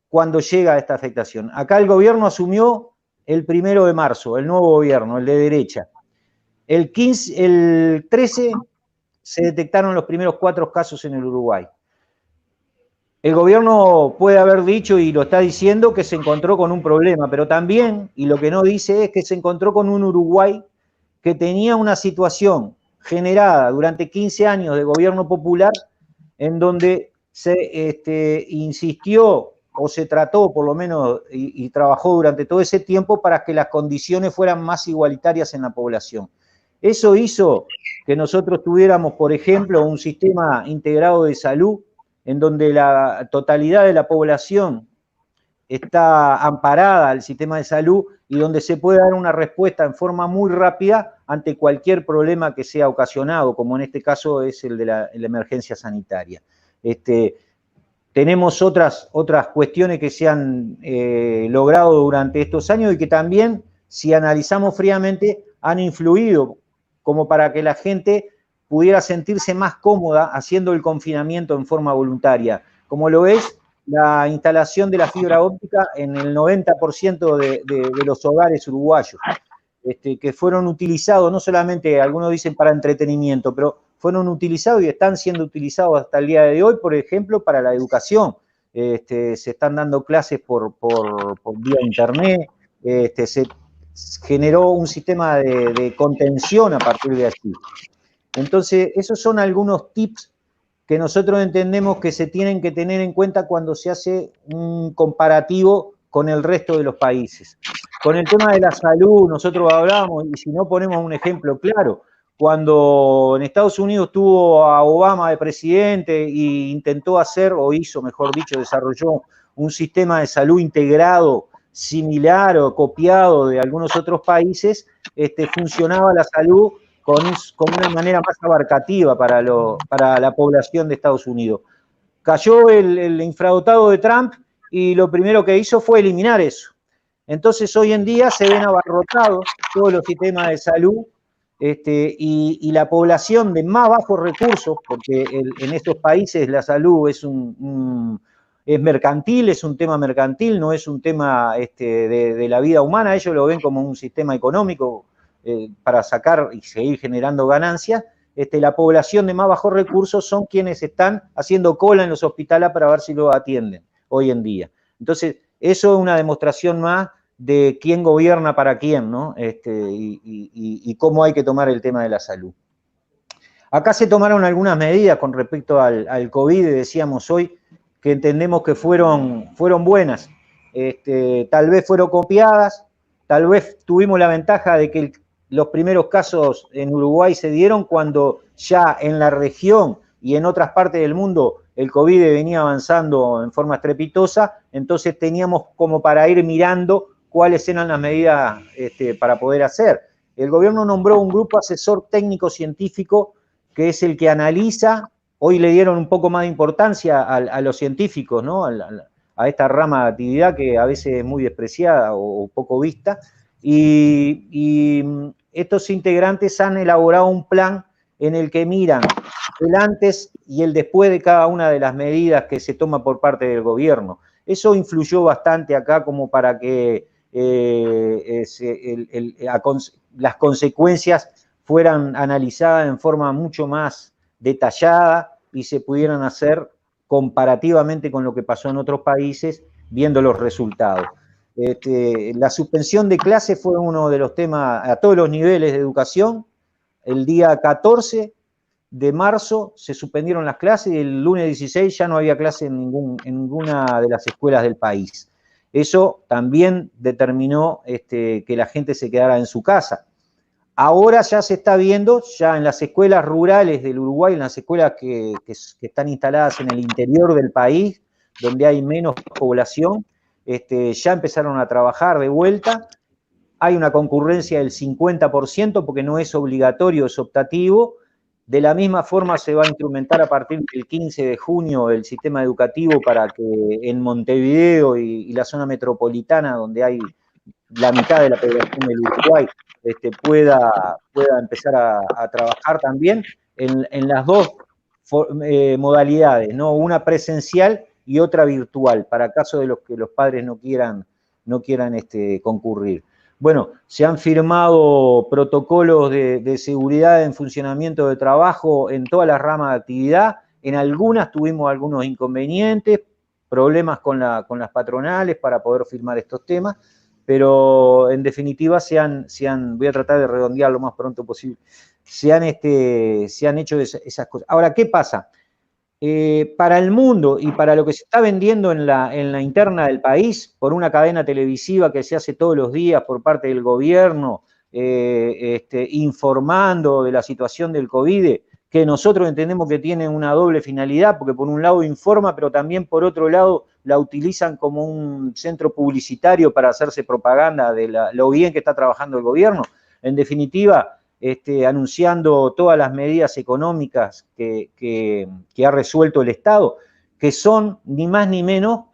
cuando llega a esta afectación. Acá el gobierno asumió el 1 de marzo, el nuevo gobierno, el de derecha. El 13 se detectaron los primeros 4 casos en el Uruguay. El gobierno puede haber dicho, y lo está diciendo, que se encontró con un problema, pero también, y lo que no dice es que se encontró con un Uruguay que tenía una situación generada durante 15 años de gobierno popular en donde se insistió o se trató por lo menos y trabajó durante todo ese tiempo para que las condiciones fueran más igualitarias en la población. Eso hizo que nosotros tuviéramos, por ejemplo, un sistema integrado de salud en donde la totalidad de la población está amparada al sistema de salud y donde se puede dar una respuesta en forma muy rápida ante cualquier problema que sea ocasionado, como en este caso es el de la emergencia sanitaria. tenemos otras cuestiones que se han logrado durante estos años y que también, si analizamos fríamente, han influido como para que la gente pudiera sentirse más cómoda haciendo el confinamiento en forma voluntaria, como lo es la instalación de la fibra óptica en el 90% de los hogares uruguayos, que fueron utilizados, no solamente, algunos dicen para entretenimiento, pero fueron utilizados y están siendo utilizados hasta el día de hoy, por ejemplo, para la educación. Se están dando clases por vía internet, se generó un sistema de contención a partir de allí. Entonces, esos son algunos tips que nosotros entendemos que se tienen que tener en cuenta cuando se hace un comparativo con el resto de los países. Con el tema de la salud, nosotros hablábamos, y si no ponemos un ejemplo claro, cuando en Estados Unidos tuvo a Obama de presidente e intentó hacer, o hizo, mejor dicho, desarrolló un sistema de salud integrado, similar o copiado de algunos otros países, funcionaba la salud con una manera más abarcativa para la población de Estados Unidos. Cayó el infradotado de Trump y lo primero que hizo fue eliminar eso. Entonces, hoy en día se ven abarrotados todos los sistemas de salud y la población de más bajos recursos, porque en estos países la salud es mercantil, es un tema mercantil, no es un tema de la vida humana, ellos lo ven como un sistema económico para sacar y seguir generando ganancias. La población de más bajos recursos son quienes están haciendo cola en los hospitales para ver si lo atienden hoy en día. Entonces, eso es una demostración más de quién gobierna para quién, ¿no? Y cómo hay que tomar el tema de la salud. Acá se tomaron algunas medidas con respecto al COVID, decíamos hoy, que entendemos que fueron buenas. Tal vez fueron copiadas, tal vez tuvimos la ventaja de que los primeros casos en Uruguay se dieron cuando ya en la región y en otras partes del mundo el COVID venía avanzando en forma estrepitosa, entonces teníamos como para ir mirando cuáles eran las medidas para poder hacer. El gobierno nombró un grupo asesor técnico-científico que es el que analiza, hoy le dieron un poco más de importancia a los científicos, ¿no? A esta rama de actividad que a veces es muy despreciada o poco vista, y estos integrantes han elaborado un plan en el que miran el antes y el después de cada una de las medidas que se toma por parte del gobierno. Eso influyó bastante acá como para que las consecuencias fueran analizadas en forma mucho más detallada y se pudieran hacer comparativamente con lo que pasó en otros países, viendo los resultados. La suspensión de clases fue uno de los temas a todos los niveles de educación. El día 14 de marzo se suspendieron las clases y el lunes 16 ya no había clases en ninguna de las escuelas del país. Eso también determinó que la gente se quedara en su casa. Ahora ya se está viendo, ya en las escuelas rurales del Uruguay, en las escuelas que están instaladas en el interior del país, donde hay menos población, ya empezaron a trabajar de vuelta. Hay una concurrencia del 50% porque no es obligatorio, es optativo. De la misma forma se va a instrumentar a partir del 15 de junio el sistema educativo para que en Montevideo y la zona metropolitana, donde hay la mitad de la población del Uruguay, pueda empezar a trabajar también en las dos modalidades, ¿no? Una presencial y otra virtual, para caso de los que los padres no quieran concurrir. Bueno, se han firmado protocolos de seguridad en funcionamiento de trabajo en todas las ramas de actividad. En algunas tuvimos algunos inconvenientes, problemas con las patronales para poder firmar estos temas, pero en definitiva voy a tratar de redondear lo más pronto posible, se han hecho esas cosas. Ahora, ¿qué pasa? Para el mundo y para lo que se está vendiendo en la interna del país, por una cadena televisiva que se hace todos los días por parte del gobierno, informando de la situación del COVID, que nosotros entendemos que tiene una doble finalidad, porque por un lado informa, pero también por otro lado la utilizan como un centro publicitario para hacerse propaganda de lo bien que está trabajando el gobierno. En definitiva, anunciando todas las medidas económicas que ha resuelto el Estado, que son ni más ni menos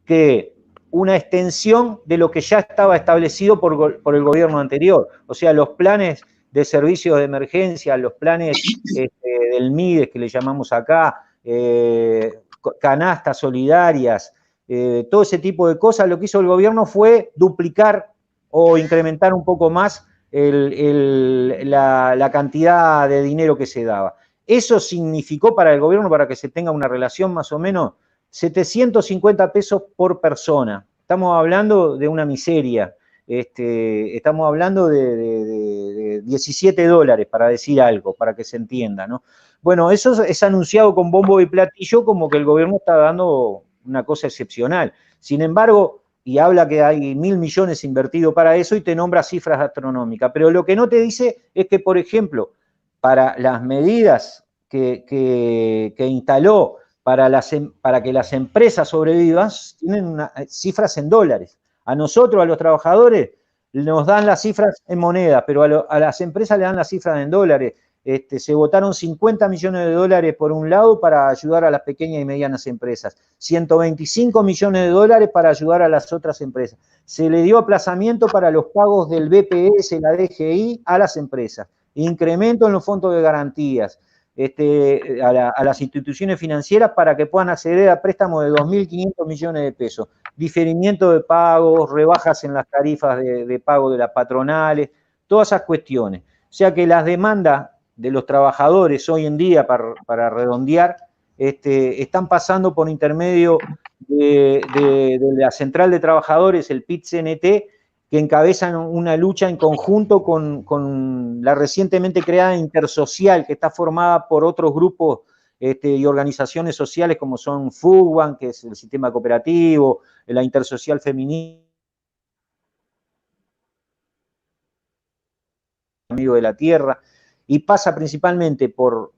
que una extensión de lo que ya estaba establecido por el gobierno anterior. O sea, los planes de servicios de emergencia, los planes del MIDES, que le llamamos acá, canastas solidarias, todo ese tipo de cosas, lo que hizo el gobierno fue duplicar o incrementar un poco más la cantidad de dinero que se daba. Eso significó para el gobierno, para que se tenga una relación más o menos, 750 pesos por persona. Estamos hablando de una miseria. Estamos hablando de 17 dólares, para decir algo, para que se entienda, ¿no? Bueno, eso es anunciado con bombo y platillo como que el gobierno está dando una cosa excepcional. Sin embargo, y habla que hay 1.000 millones invertidos para eso y te nombra cifras astronómicas. Pero lo que no te dice es que, por ejemplo, para las medidas que instaló para que las empresas sobrevivan, tienen cifras en dólares. A nosotros, a los trabajadores, nos dan las cifras en moneda, pero a las empresas le dan las cifras en dólares. Se votaron 50 millones de dólares por un lado para ayudar a las pequeñas y medianas empresas, 125 millones de dólares para ayudar a las otras empresas. Se le dio aplazamiento para los pagos del BPS, la DGI, a las empresas, incremento en los fondos de garantías a las instituciones financieras para que puedan acceder a préstamos de 2.500 millones de pesos, diferimiento de pagos, rebajas en las tarifas de pago de las patronales, todas esas cuestiones. O sea que las demandas de los trabajadores hoy en día, para redondear, están pasando por intermedio de la Central de Trabajadores, el PIT-CNT, que encabezan una lucha en conjunto con la recientemente creada Intersocial, que está formada por otros grupos y organizaciones sociales como son FUGBAN, que es el sistema cooperativo, la Intersocial Feminista, Amigo de la Tierra, y pasa principalmente por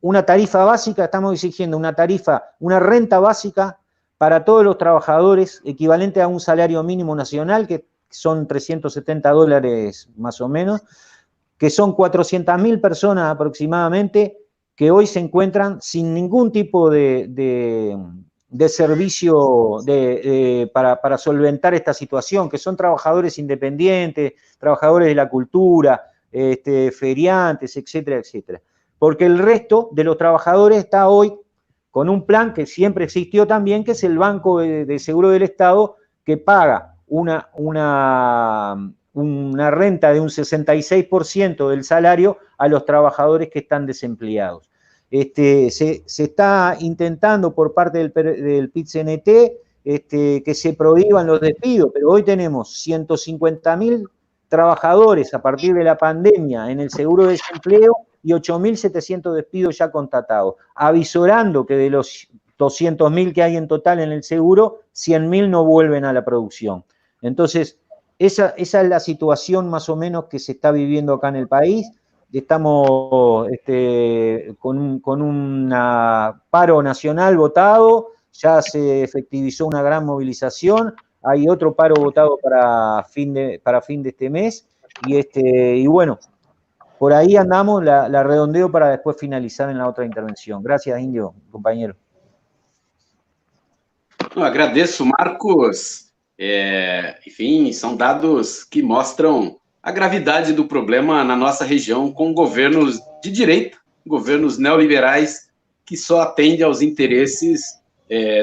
una tarifa básica. Estamos exigiendo una renta básica para todos los trabajadores, equivalente a un salario mínimo nacional, que son 370 dólares más o menos, que son 400.000 personas aproximadamente, que hoy se encuentran sin ningún tipo de servicio para solventar esta situación, que son trabajadores independientes, trabajadores de la cultura, feriantes, etcétera, etcétera. Porque el resto de los trabajadores está hoy con un plan que siempre existió también, que es el Banco de Seguro del Estado, que paga una renta de un 66% del salario a los trabajadores que están desempleados. Se está intentando por parte del PIT-CNT que se prohíban los despidos, pero hoy tenemos 150.000 trabajadores a partir de la pandemia en el seguro de desempleo y 8.700 despidos ya constatados, avisorando que de los 200.000 que hay en total en el seguro, 100.000 no vuelven a la producción. Entonces, esa es la situación más o menos que se está viviendo acá en el país. Estamos con un paro nacional votado, ya se efectivizó una gran movilización, hay otro paro votado para fin de este mes, y bueno, por ahí andamos, la redondeo para después finalizar en la otra intervención. Gracias, Indio, compañero. Eu agradeço, Marcos. Enfim, são dados que mostram a gravidade do problema na nossa região com governos de direita, governos neoliberais, que só atendem aos interesses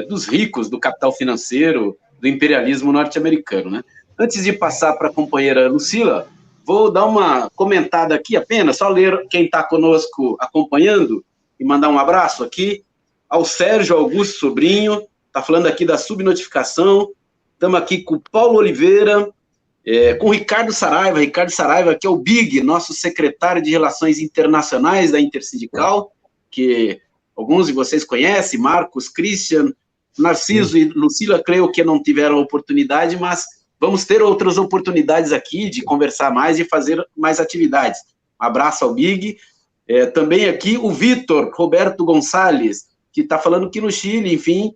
dos ricos, do capital financeiro, do imperialismo norte-americano, né? Antes de passar para a companheira Lucila, vou dar uma comentada aqui apenas, só ler quem está conosco acompanhando e mandar um abraço aqui ao Sérgio Augusto Sobrinho, está falando aqui da subnotificação. Estamos aqui com o Paulo Oliveira, com o Ricardo Saraiva, que é o Big, nosso secretário de Relações Internacionais da Intersindical, que alguns de vocês conhecem, Marcos, Christian, Narciso e Lucila, creio que não tiveram oportunidade, mas vamos ter outras oportunidades aqui de conversar mais e fazer mais atividades. Um abraço ao Big. Também aqui o Vitor Roberto Gonçalves, que está falando que no Chile, enfim,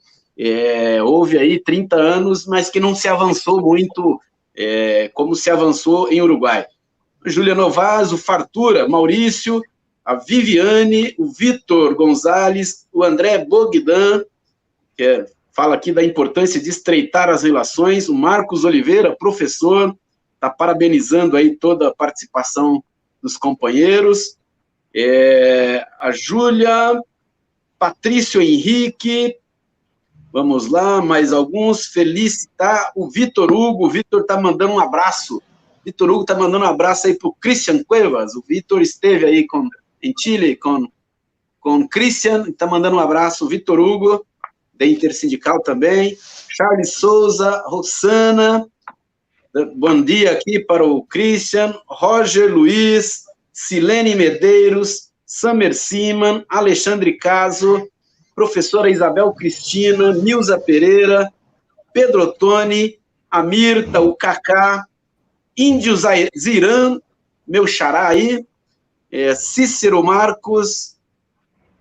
houve aí 30 anos, mas que não se avançou muito como se avançou em Uruguai. Júlia Novas, o Fartura, Maurício, a Viviane, o Vitor Gonzalez, o André Bogdan, que fala aqui da importância de estreitar as relações. O Marcos Oliveira, professor, está parabenizando aí toda a participação dos companheiros. A Júlia, Patrício Henrique, vamos lá, mais alguns. Felicitar o Vitor Hugo. O Vitor está mandando um abraço. Vitor Hugo está mandando um abraço aí para o Christian Cuevas. O Vitor esteve aí em Chile com Christian, está mandando um abraço. O Vitor Hugo, da Intersindical também. Charles Souza, Rossana, bom dia aqui para o Christian. Roger Luiz, Silene Medeiros, Samer Siman, Alexandre Caso, professora Isabel Cristina, Nilza Pereira, Pedro Ottoni, a Mirta, o Cacá, Índio Ziran, meu xará aí, Cícero Marcos,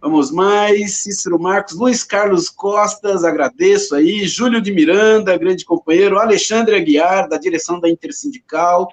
vamos mais, Cícero Marcos, Luiz Carlos Costas, agradeço aí, Júlio de Miranda, grande companheiro, Alexandre Aguiar, da direção da Intersindical,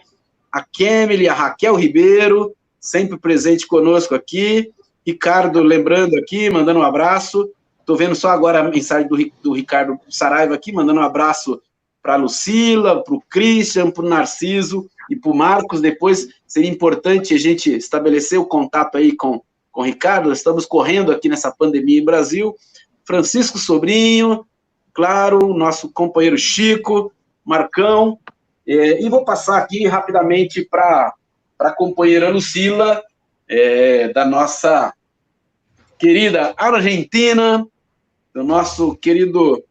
a Kemily, a Raquel Ribeiro, sempre presente conosco aqui, Ricardo, lembrando aqui, mandando um abraço, estou vendo só agora a mensagem do Ricardo Saraiva aqui, mandando um abraço para a Lucila, para o Christian, para o Narciso e para o Marcos. Depois seria importante a gente estabelecer o contato aí com o Ricardo. Estamos correndo aqui nessa pandemia em Brasil. Francisco Sobrinho, claro, nosso companheiro Chico, Marcão, e vou passar aqui rapidamente para a companheira Lucila, da nossa querida Argentina, do nosso querido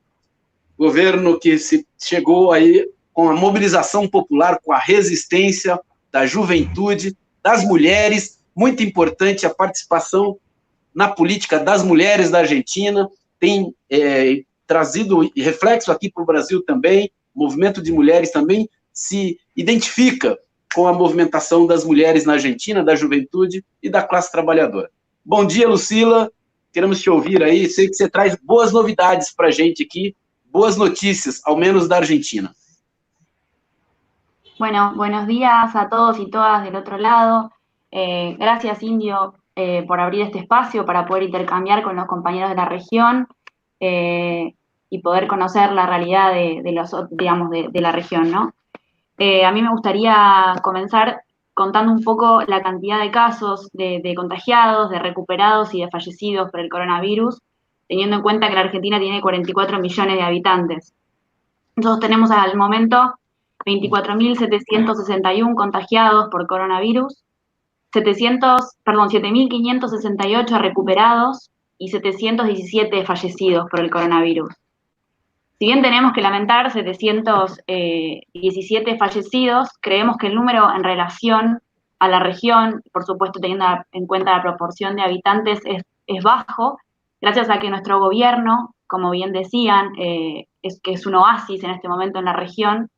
governo que se chegou aí com a mobilização popular, com a resistência da juventude, das mulheres, muito importante a participação na política das mulheres da Argentina, tem trazido reflexo aqui para o Brasil também, o movimento de mulheres também se identifica com a movimentação das mulheres na Argentina, da juventude e da classe trabalhadora. Bom dia, Lucila, queremos te ouvir aí, sei que você traz boas novidades para a gente aqui, boas noticias, al menos de Argentina. Bueno, buenos días a todos y todas del otro lado. Gracias, Indio, por abrir este espacio para poder intercambiar con los compañeros de la región y poder conocer la realidad de la región, ¿no? A mí me gustaría comenzar contando un poco la cantidad de casos de contagiados, de recuperados y de fallecidos por el coronavirus, teniendo en cuenta que la Argentina tiene 44 millones de habitantes. Nosotros tenemos al momento 24.761 contagiados por coronavirus, 7.568 recuperados y 717 fallecidos por el coronavirus. Si bien tenemos que lamentar 717 fallecidos, creemos que el número en relación a la región, por supuesto teniendo en cuenta la proporción de habitantes, es bajo, gracias a que nuestro gobierno, como bien decían, que es un oasis en este momento en la región,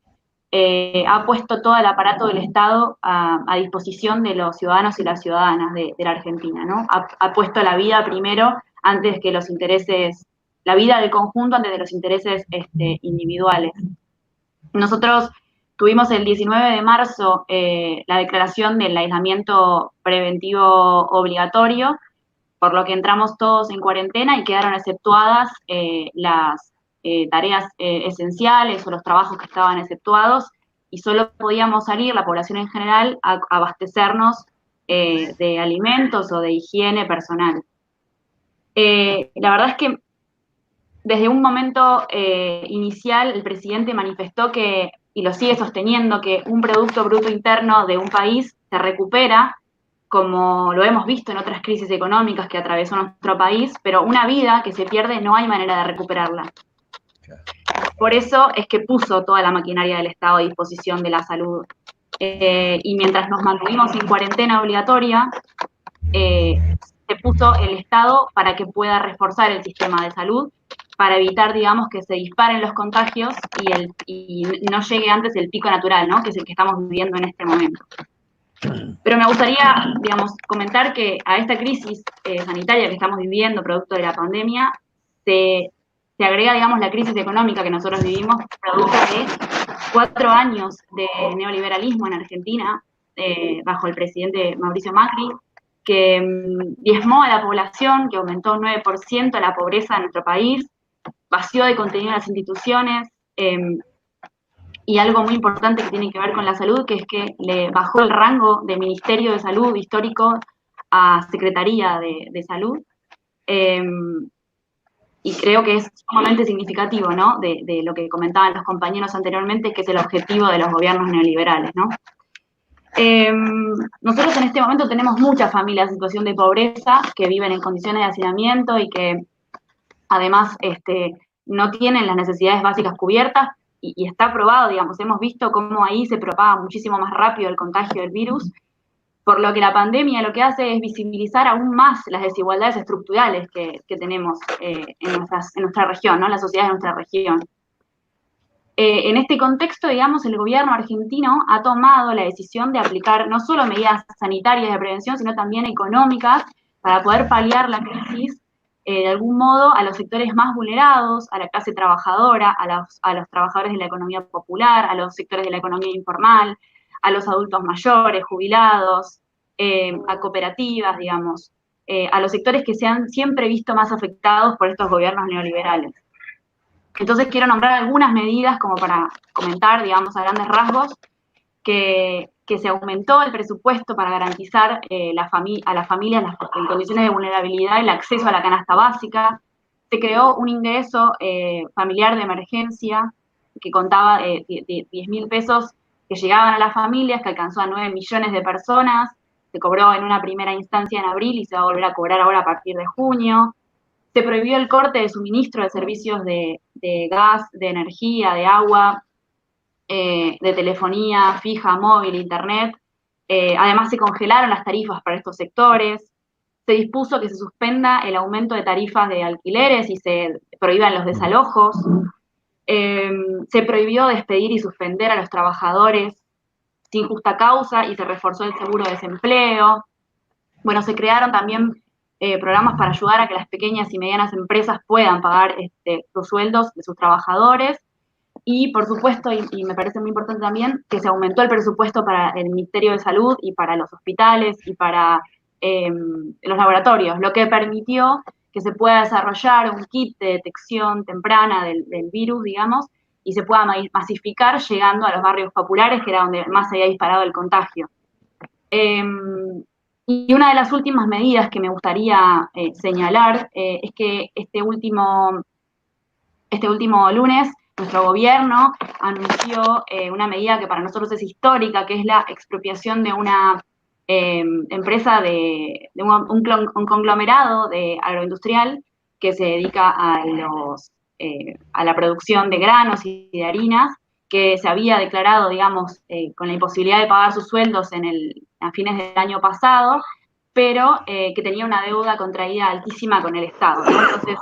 ha puesto todo el aparato del Estado a disposición de los ciudadanos y las ciudadanas de la Argentina, ¿no? Ha puesto la vida primero antes que los intereses, la vida del conjunto antes de los intereses individuales. Nosotros tuvimos el 19 de marzo la declaración del aislamiento preventivo obligatorio, por lo que entramos todos en cuarentena y quedaron exceptuadas las tareas esenciales o los trabajos que estaban exceptuados y solo podíamos salir, la población en general, a abastecernos de alimentos o de higiene personal. La verdad es que desde un momento inicial el presidente manifestó que, y lo sigue sosteniendo, que un Producto Bruto Interno de un país se recupera, como lo hemos visto en otras crisis económicas que atravesó nuestro país, pero una vida que se pierde no hay manera de recuperarla. Por eso es que puso toda la maquinaria del Estado a disposición de la salud. Y mientras nos mantuvimos en cuarentena obligatoria, se puso el Estado para que pueda reforzar el sistema de salud, para evitar, digamos, que se disparen los contagios y no llegue antes el pico natural, ¿no? Que es el que estamos viviendo en este momento. Pero me gustaría, digamos, comentar que a esta crisis sanitaria que estamos viviendo, producto de la pandemia, se agrega, digamos, la crisis económica que nosotros vivimos, producto de 4 años de neoliberalismo en Argentina, bajo el presidente Mauricio Macri, que diezmó a la población, que aumentó un 9% la pobreza en nuestro país, vació de contenido las instituciones, y algo muy importante que tiene que ver con la salud, que es que le bajó el rango de Ministerio de Salud histórico a Secretaría de Salud, y creo que es sumamente significativo, ¿no?, de lo que comentaban los compañeros anteriormente, que es el objetivo de los gobiernos neoliberales, ¿no? Nosotros en este momento tenemos muchas familias en situación de pobreza que viven en condiciones de hacinamiento y que además no tienen las necesidades básicas cubiertas, y está probado, digamos, hemos visto cómo ahí se propaga muchísimo más rápido el contagio del virus, por lo que la pandemia lo que hace es visibilizar aún más las desigualdades estructurales que tenemos en nuestra región, ¿no?, en la sociedad de nuestra región. En este contexto, digamos, el gobierno argentino ha tomado la decisión de aplicar no solo medidas sanitarias de prevención, sino también económicas para poder paliar la crisis, de algún modo, a los sectores más vulnerados, a la clase trabajadora, a los trabajadores de la economía popular, a los sectores de la economía informal, a los adultos mayores, jubilados, a cooperativas, digamos, a los sectores que se han siempre visto más afectados por estos gobiernos neoliberales. Entonces quiero nombrar algunas medidas como para comentar, digamos, a grandes rasgos, que se aumentó el presupuesto para garantizar a las familias en condiciones de vulnerabilidad el acceso a la canasta básica. Se creó un ingreso familiar de emergencia que contaba de 10.000 pesos que llegaban a las familias, que alcanzó a 9 millones de personas. Se cobró en una primera instancia en abril y se va a volver a cobrar ahora a partir de junio. Se prohibió el corte de suministro de servicios de gas, de energía, de agua, de telefonía fija, móvil, internet. Además se congelaron las tarifas para estos sectores. Se dispuso que se suspenda el aumento de tarifas de alquileres y se prohíban los desalojos. Se prohibió despedir y suspender a los trabajadores sin justa causa y se reforzó el seguro de desempleo. Bueno, se crearon también programas para ayudar a que las pequeñas y medianas empresas puedan pagar los sueldos de sus trabajadores. Y, por supuesto, y me parece muy importante también, que se aumentó el presupuesto para el Ministerio de Salud y para los hospitales y para los laboratorios, lo que permitió que se pueda desarrollar un kit de detección temprana del virus, digamos, y se pueda masificar llegando a los barrios populares, que era donde más se había disparado el contagio. Y una de las últimas medidas que me gustaría señalar es que este último lunes nuestro gobierno anunció una medida que para nosotros es histórica, que es la expropiación de una empresa, de un conglomerado agroindustrial que se dedica a la producción de granos y de harinas, que se había declarado, digamos, con la imposibilidad de pagar sus sueldos a fines del año pasado, pero que tenía una deuda contraída altísima con el Estado, ¿no? Entonces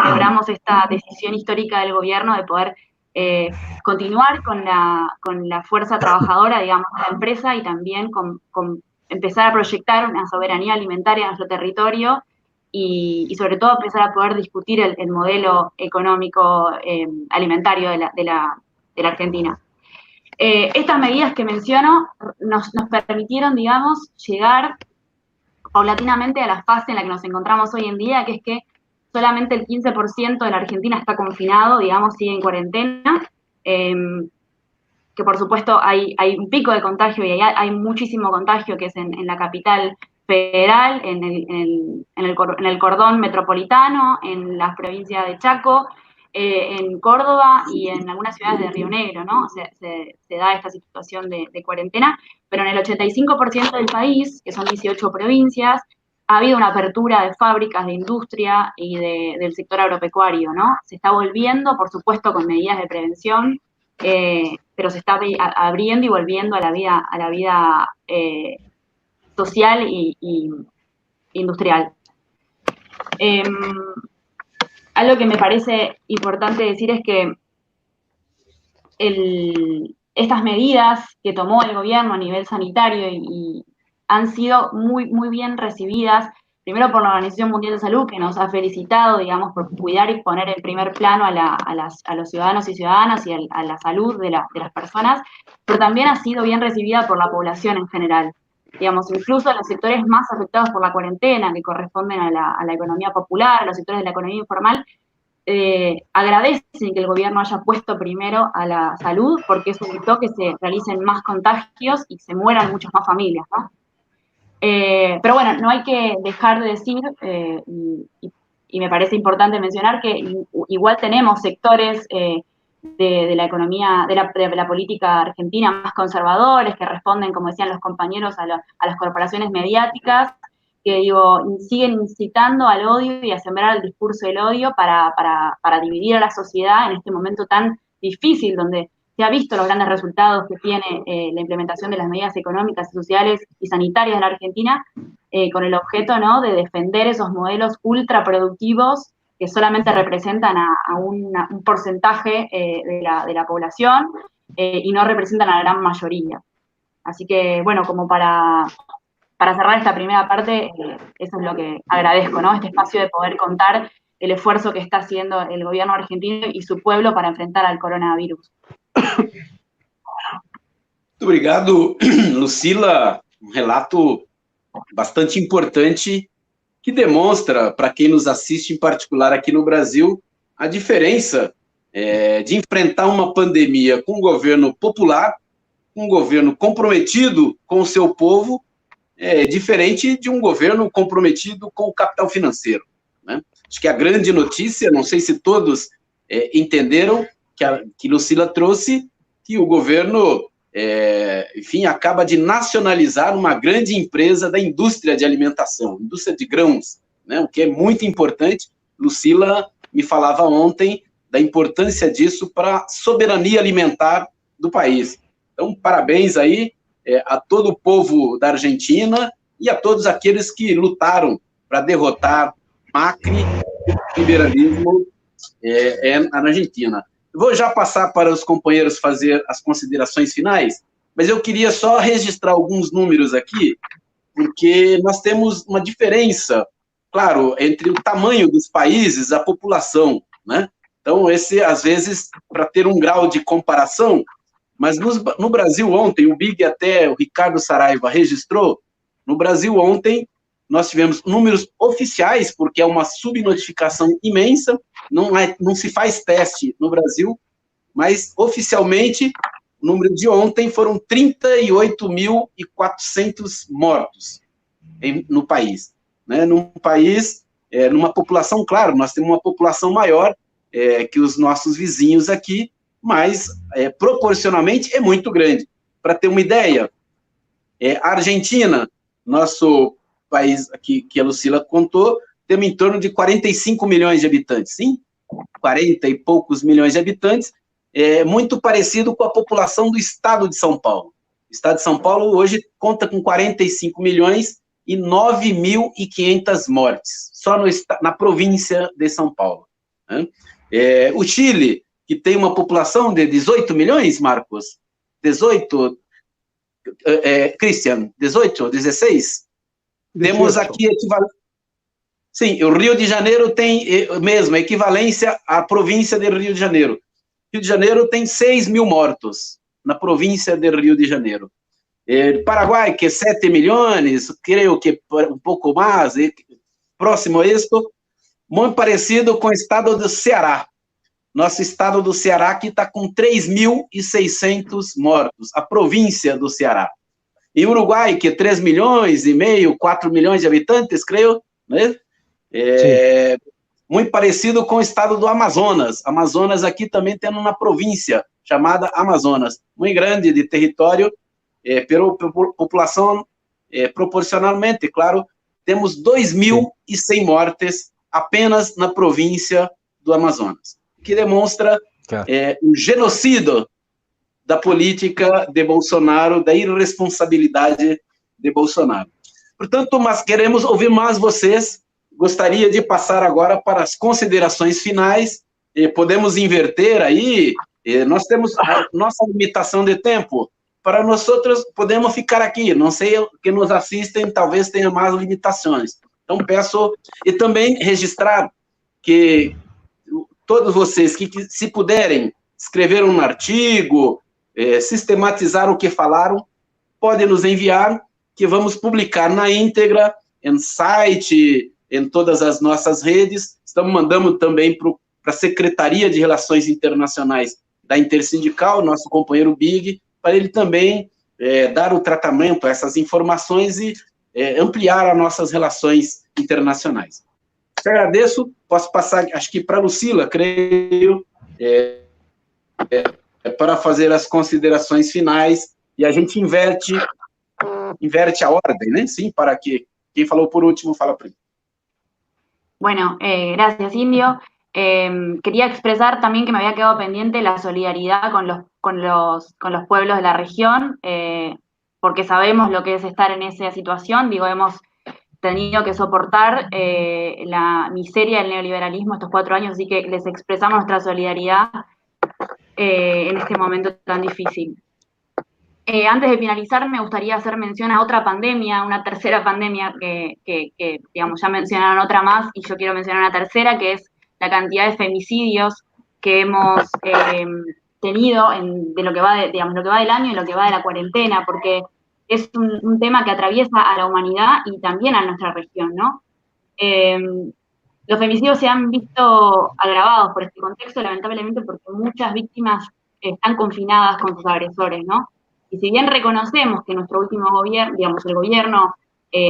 celebramos esta decisión histórica del gobierno de poder continuar con la fuerza trabajadora, digamos, de la empresa, y también con empezar a proyectar una soberanía alimentaria en nuestro territorio y sobre todo empezar a poder discutir el modelo económico alimentario de la Argentina. Estas medidas que menciono nos permitieron, digamos, llegar paulatinamente a la fase en la que nos encontramos hoy en día, que es que solamente el 15% de la Argentina está confinado, digamos, sigue en cuarentena, que por supuesto hay un pico de contagio y hay muchísimo contagio, que es en la capital federal, en el cordón metropolitano, en las provincias de Chaco, en Córdoba y en algunas ciudades de Río Negro, ¿no? Se da esta situación de cuarentena, pero en el 85% del país, que son 18 provincias, ha habido una apertura de fábricas, de industria y del sector agropecuario, ¿no? Se está volviendo, por supuesto, con medidas de prevención, pero se está abriendo y volviendo a la vida social y industrial. Algo que me parece importante decir es que estas medidas que tomó el gobierno a nivel sanitario y han sido muy, muy bien recibidas, primero por la Organización Mundial de Salud, que nos ha felicitado, digamos, por cuidar y poner en primer plano a los ciudadanos y ciudadanas y a la salud de las personas, pero también ha sido bien recibida por la población en general. Digamos, incluso los sectores más afectados por la cuarentena, que corresponden a la economía popular, a los sectores de la economía informal, agradecen que el gobierno haya puesto primero a la salud porque eso evitó que se realicen más contagios y se mueran muchas más familias, ¿no? Pero bueno, no hay que dejar de decir, y me parece importante mencionar que igual tenemos sectores de la economía, de la política argentina más conservadores, que responden, como decían los compañeros, a las corporaciones mediáticas, que digo, siguen incitando al odio y a sembrar el discurso del odio para dividir a la sociedad en este momento tan difícil, donde se ha visto los grandes resultados que tiene la implementación de las medidas económicas, sociales y sanitarias en la Argentina, con el objeto, ¿no?, de defender esos modelos ultraproductivos que solamente representan a un porcentaje de la población y no representan a la gran mayoría. Así que, bueno, como para cerrar esta primera parte, eso es lo que agradezco, ¿no? Este espacio de poder contar el esfuerzo que está haciendo el gobierno argentino y su pueblo para enfrentar al coronavirus. Muito obrigado, Lucila. Relato bastante importante que demonstra, para quem nos assiste, em particular aqui no Brasil, a diferença de enfrentar uma pandemia com um governo popular, um governo comprometido com o seu povo, diferente de um governo comprometido com o capital financeiro, né? Acho que a grande notícia, não sei se todos entenderam, que Lucila trouxe, que o governo, enfim, acaba de nacionalizar uma grande empresa da indústria de alimentação, indústria de grãos, né? O que é muito importante. Lucila me falava ontem da importância disso para a soberania alimentar do país. Então, parabéns aí a todo o povo da Argentina e a todos aqueles que lutaram para derrotar Macri e o liberalismo na Argentina. Vou já passar para os companheiros fazer as considerações finais, mas eu queria só registrar alguns números aqui, porque nós temos uma diferença, claro, entre o tamanho dos países e a população, né? Então, esse, às vezes, para ter um grau de comparação, mas no Brasil ontem, o Big até o Ricardo Saraiva registrou, no Brasil ontem, nós tivemos números oficiais, porque é uma subnotificação imensa, não se faz teste no Brasil, mas oficialmente, o número de ontem foram 38.400 mortos no país. Né? Num país, numa população, claro, nós temos uma população maior que os nossos vizinhos aqui, mas proporcionalmente é muito grande. Para ter uma ideia, a Argentina, nosso país aqui que a Lucila contou, temos em torno de 45 milhões de habitantes, sim? 40 e poucos milhões de habitantes, muito parecido com a população do estado de São Paulo. O estado de São Paulo hoje conta com 45 milhões e 9.500 mortes, só na província de São Paulo. Né? O Chile, que tem uma população de 18 milhões, Marcos? 18? Christian, 18, 16? 18. Temos aqui equivalente. Sim, o Rio de Janeiro tem mesmo equivalência à província de Rio de Janeiro. Rio de Janeiro tem 6.000 mortos na província de Rio de Janeiro. Paraguai, que é 7 milhões, creio que um pouco mais, próximo a isto, muito parecido com o estado do Ceará. Nosso estado do Ceará que está com 3.600 mortos, a província do Ceará. E Uruguai, que é 3 milhões e meio, 4 milhões de habitantes, creio, né? Muito parecido com o estado do Amazonas. Amazonas aqui também tem uma província chamada Amazonas, muito grande de território, pela população, proporcionalmente, claro, temos 2.100 mortes apenas na província do Amazonas, que demonstra um genocídio da política de Bolsonaro, da irresponsabilidade de Bolsonaro. Portanto, mas queremos ouvir mais vocês. Gostaria de passar agora para as considerações finais. Podemos inverter aí. Nós temos a nossa limitação de tempo. Para nós outros, podemos ficar aqui. Não sei, que nos assistem, talvez tenha mais limitações. Então, peço, e também registrar que todos vocês que, se puderem, escrever um artigo, sistematizar o que falaram, podem nos enviar, que vamos publicar na íntegra, em site, em todas as nossas redes. Estamos mandando também para para a Secretaria de Relações Internacionais da Intersindical, nosso companheiro Big, para ele também dar o tratamento a essas informações e ampliar as nossas relações internacionais. Te agradeço, posso passar, acho que para a Lucila, creio, para fazer as considerações finais, e a gente inverte a ordem, né? Sim, para que quem falou por último fala primeiro. Bueno, gracias, Indio. Quería expresar también que me había quedado pendiente la solidaridad con los pueblos de la región, porque sabemos lo que es estar en esa situación. Digo, hemos tenido que soportar la miseria del neoliberalismo estos 4 años, así que les expresamos nuestra solidaridad en este momento tan difícil. Antes de finalizar, me gustaría hacer mención a otra pandemia, una tercera pandemia que digamos, ya mencionaron otra más, y yo quiero mencionar una tercera, que es la cantidad de femicidios que hemos tenido de lo que va digamos, lo que va del año y lo que va de la cuarentena, porque es un tema que atraviesa a la humanidad y también a nuestra región, ¿no? Los femicidios se han visto agravados por este contexto, lamentablemente, porque muchas víctimas están confinadas con sus agresores, ¿no? Y si bien reconocemos que nuestro último gobierno, digamos, el gobierno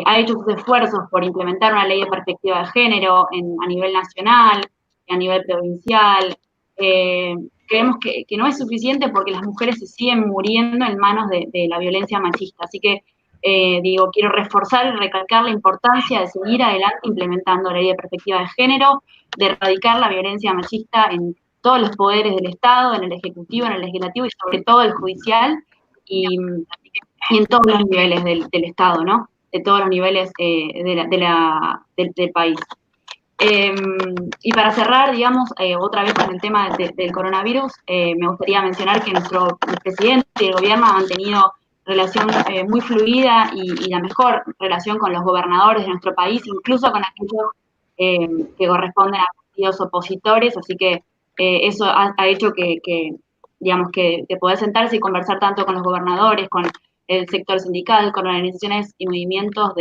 ha hecho sus esfuerzos por implementar una ley de perspectiva de género a nivel nacional, a nivel provincial, creemos que no es suficiente porque las mujeres se siguen muriendo en manos de la violencia machista. Así que, quiero reforzar y recalcar la importancia de seguir adelante implementando la ley de perspectiva de género, de erradicar la violencia machista en todos los poderes del Estado, en el Ejecutivo, en el Legislativo y sobre todo el Judicial, y en todos los niveles del Estado, ¿no? De todos los niveles del país. Y para cerrar, digamos, otra vez con el tema del coronavirus, me gustaría mencionar que nuestro presidente y el gobierno han mantenido relación muy fluida y la mejor relación con los gobernadores de nuestro país, incluso con aquellos que corresponden a partidos opositores, así que eso ha hecho que digamos, que poder sentarse y conversar tanto con los gobernadores, con el sector sindical, con organizaciones y movimientos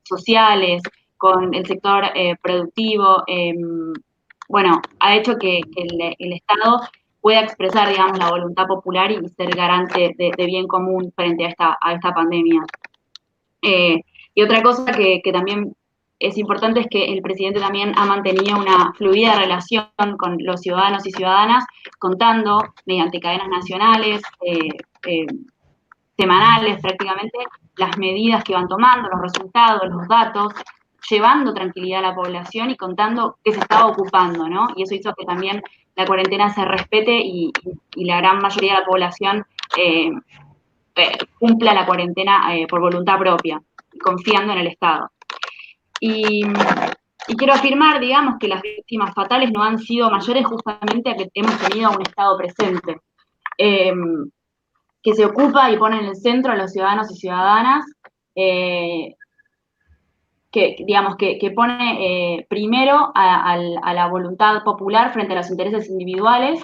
sociales, con el sector productivo, bueno, ha hecho que el Estado pueda expresar, digamos, la voluntad popular y ser garante de bien común frente a esta pandemia. Y otra cosa que también es importante es que el presidente también ha mantenido una fluida relación con los ciudadanos y ciudadanas, contando mediante cadenas nacionales, semanales prácticamente, las medidas que van tomando, los resultados, los datos, llevando tranquilidad a la población y contando qué se estaba ocupando, ¿no? Y eso hizo que también la cuarentena se respete y la gran mayoría de la población cumpla la cuarentena por voluntad propia, confiando en el Estado. Y quiero afirmar, digamos, que las víctimas fatales no han sido mayores justamente a que hemos tenido un Estado presente, que se ocupa y pone en el centro a los ciudadanos y ciudadanas, que pone primero a la voluntad popular frente a los intereses individuales,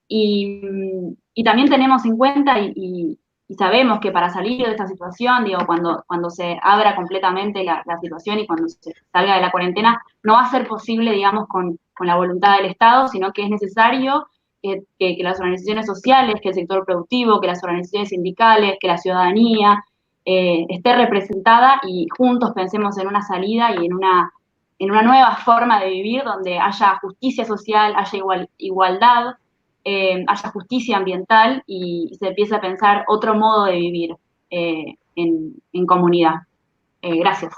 y también tenemos en cuenta y sabemos que para salir de esta situación, cuando se abra completamente la situación y cuando se salga de la cuarentena, no va a ser posible, digamos, con la voluntad del Estado, sino que es necesario que las organizaciones sociales, que el sector productivo, que las organizaciones sindicales, que la ciudadanía esté representada y juntos pensemos en una salida y en una nueva forma de vivir donde haya justicia social, haya igualdad, haya justicia ambiental y se empiece a pensar otro modo de vivir en comunidad. Gracias.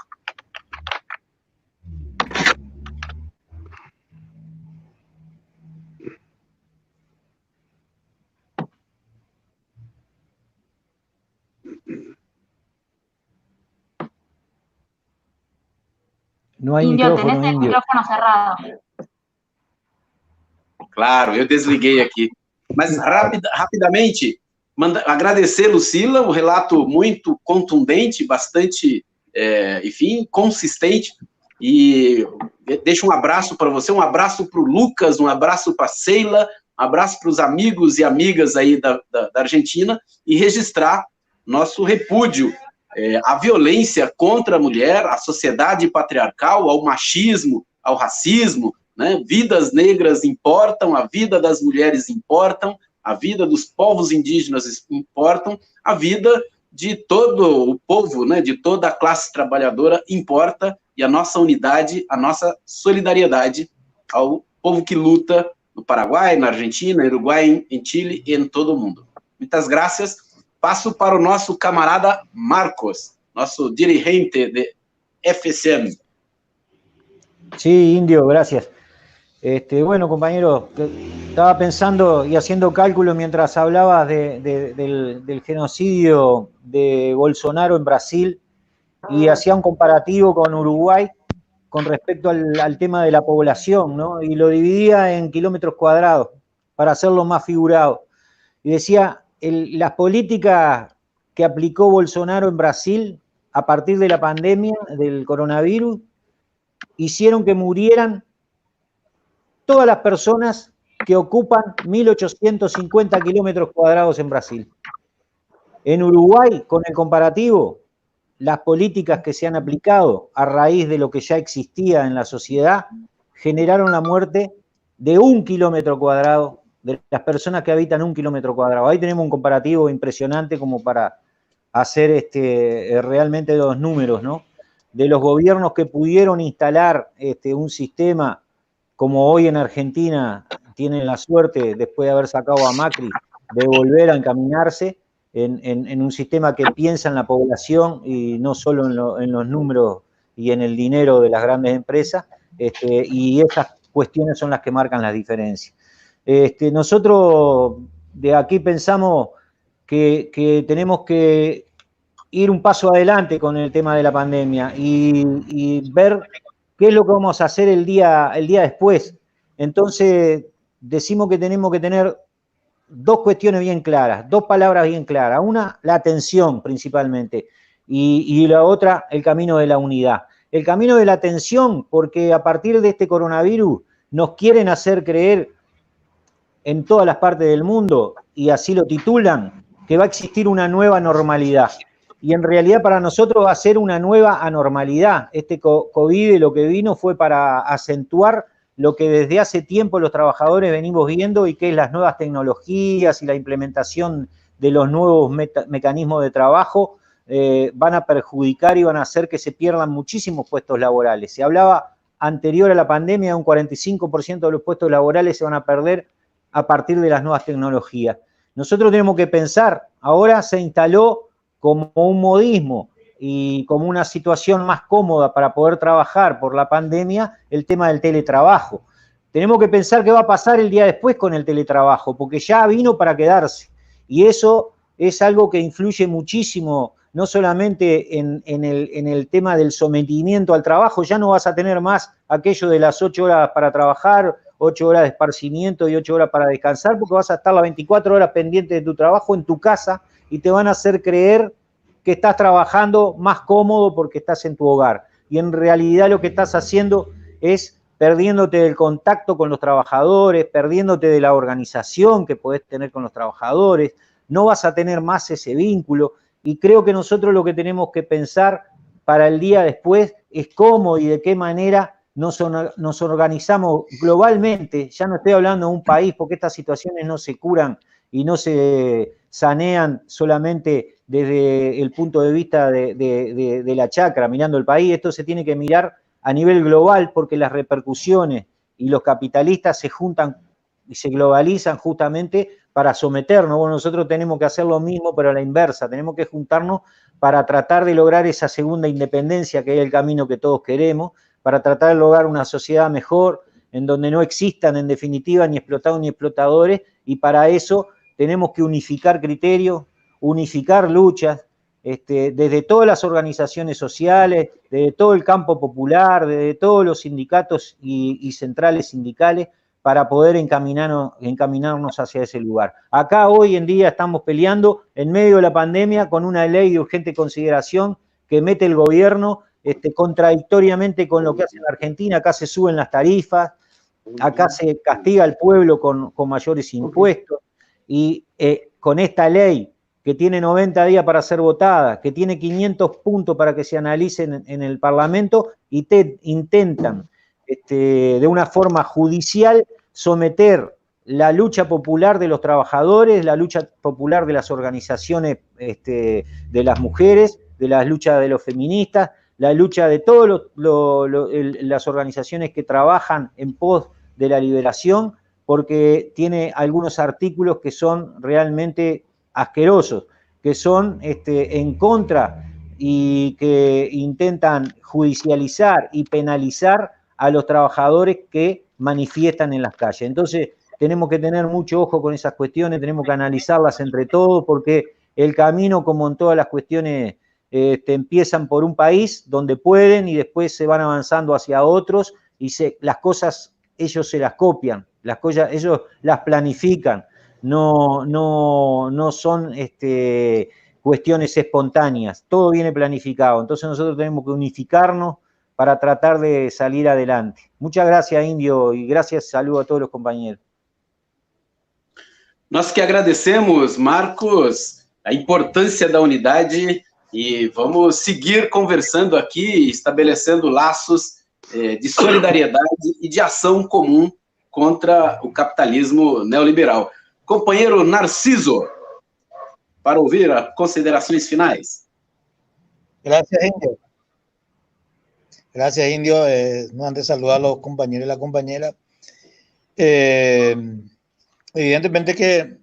No hay Indio, micrófono, tenés el Indio. micrófono cerrado. Claro, eu desliguei aqui. Mas rapidamente, agradecer, Lucila, o relato muito contundente, bastante, enfim, consistente. E deixo um abraço para você, um abraço para o Lucas, um abraço para a Sheila, um abraço para os amigos e amigas aí da Argentina, e registrar nosso repúdio à violência contra a mulher, à sociedade patriarcal, ao machismo, ao racismo, né? Vidas negras importam, a vida das mulheres importam, a vida dos povos indígenas importam, a vida de todo o povo, né? De toda a classe trabalhadora importa, e a nossa unidade, a nossa solidariedade ao povo que luta no Paraguai, na Argentina, no Uruguai, em Chile e em todo o mundo. Muitas graças. Passo para o nosso camarada Marcos, nosso dirigente de FCM. Sí, Indio, gracias. Bueno, compañero, estaba pensando y haciendo cálculo mientras hablabas del genocidio de Bolsonaro en Brasil y hacía un comparativo con Uruguay con respecto al tema de la población, ¿no? Y lo dividía en kilómetros cuadrados para hacerlo más figurado. Y decía, las políticas que aplicó Bolsonaro en Brasil a partir de la pandemia del coronavirus hicieron que murieran todas las personas que ocupan 1.850 kilómetros cuadrados en Brasil. En Uruguay, con el comparativo, las políticas que se han aplicado a raíz de lo que ya existía en la sociedad generaron la muerte de 1 kilómetro cuadrado, de las personas que habitan 1 kilómetro cuadrado. Ahí tenemos un comparativo impresionante como para hacer realmente los números, ¿no? De los gobiernos que pudieron instalar un sistema como hoy en Argentina tienen la suerte, después de haber sacado a Macri, de volver a encaminarse en un sistema que piensa en la población y no solo en los números y en el dinero de las grandes empresas, y esas cuestiones son las que marcan las diferencias. Nosotros de aquí pensamos que tenemos que ir un paso adelante con el tema de la pandemia y ver qué es lo que vamos a hacer el día después. Entonces, decimos que tenemos que tener dos cuestiones bien claras, dos palabras bien claras. Una, la atención principalmente, y la otra, el camino de la unidad. El camino de la atención, porque a partir de este coronavirus nos quieren hacer creer en todas las partes del mundo, y así lo titulan, que va a existir una nueva normalidad. Y en realidad para nosotros va a ser una nueva anormalidad. Este COVID lo que vino fue para acentuar lo que desde hace tiempo los trabajadores venimos viendo, y que es las nuevas tecnologías y la implementación de los nuevos mecanismos de trabajo van a perjudicar y van a hacer que se pierdan muchísimos puestos laborales. Se hablaba anterior a la pandemia, un 45% de los puestos laborales se van a perder a partir de las nuevas tecnologías. Nosotros tenemos que pensar, ahora se instaló como un modismo y como una situación más cómoda para poder trabajar por la pandemia, el tema del teletrabajo. Tenemos que pensar qué va a pasar el día después con el teletrabajo, porque ya vino para quedarse. Y eso es algo que influye muchísimo, no solamente en el tema del sometimiento al trabajo. Ya no vas a tener más aquello de las 8 horas para trabajar, 8 horas de esparcimiento y 8 horas para descansar, porque vas a estar las 24 horas pendiente de tu trabajo en tu casa, y te van a hacer creer que estás trabajando más cómodo porque estás en tu hogar. Y en realidad lo que estás haciendo es perdiéndote del contacto con los trabajadores, perdiéndote de la organización que podés tener con los trabajadores, no vas a tener más ese vínculo. Y creo que nosotros lo que tenemos que pensar para el día después es cómo y de qué manera nos organizamos globalmente. Ya no estoy hablando de un país, porque estas situaciones no se curan y no se sanean solamente desde el punto de vista de la chacra, mirando el país. Esto se tiene que mirar a nivel global, porque las repercusiones y los capitalistas se juntan y se globalizan justamente para someternos. Bueno, nosotros tenemos que hacer lo mismo, pero a la inversa. Tenemos que juntarnos para tratar de lograr esa segunda independencia, que es el camino que todos queremos, para tratar de lograr una sociedad mejor, en donde no existan, en definitiva, ni explotados ni explotadores, y para eso tenemos que unificar criterios, unificar luchas, desde todas las organizaciones sociales, desde todo el campo popular, desde todos los sindicatos y centrales sindicales, para poder encaminarnos hacia ese lugar. Acá hoy en día estamos peleando en medio de la pandemia con una ley de urgente consideración que mete el gobierno contradictoriamente con lo que hace en Argentina. Acá se suben las tarifas, acá se castiga al pueblo con mayores impuestos, y con esta ley que tiene 90 días para ser votada, que tiene 500 puntos para que se analicen en el Parlamento, y intentan de una forma judicial, someter la lucha popular de los trabajadores, la lucha popular de las organizaciones de las mujeres, de la lucha de los feministas, la lucha de todas las organizaciones que trabajan en pos de la liberación, porque tiene algunos artículos que son realmente asquerosos, que son en contra y que intentan judicializar y penalizar a los trabajadores que manifiestan en las calles. Entonces, tenemos que tener mucho ojo con esas cuestiones, tenemos que analizarlas entre todos, porque el camino, como en todas las cuestiones, empiezan por un país donde pueden y después se van avanzando hacia otros y las cosas ellos se las copian, las cosas ellos las planifican, no son cuestiones espontáneas, todo viene planificado. Entonces nosotros tenemos que unificarnos para tratar de salir adelante. Muchas gracias, Indio, y gracias, saludo a todos los compañeros. Nós que agradecemos, Marcos, a importância da unidade e vamos seguir conversando aqui, estabelecendo laços de solidariedade e de ação comum contra o capitalismo neoliberal. Companheiro Narciso, para ouvir as considerações finais. Gracias, Indio. Gracias, Indio. No, antes saludar a los compañeros y la compañera. Evidentemente que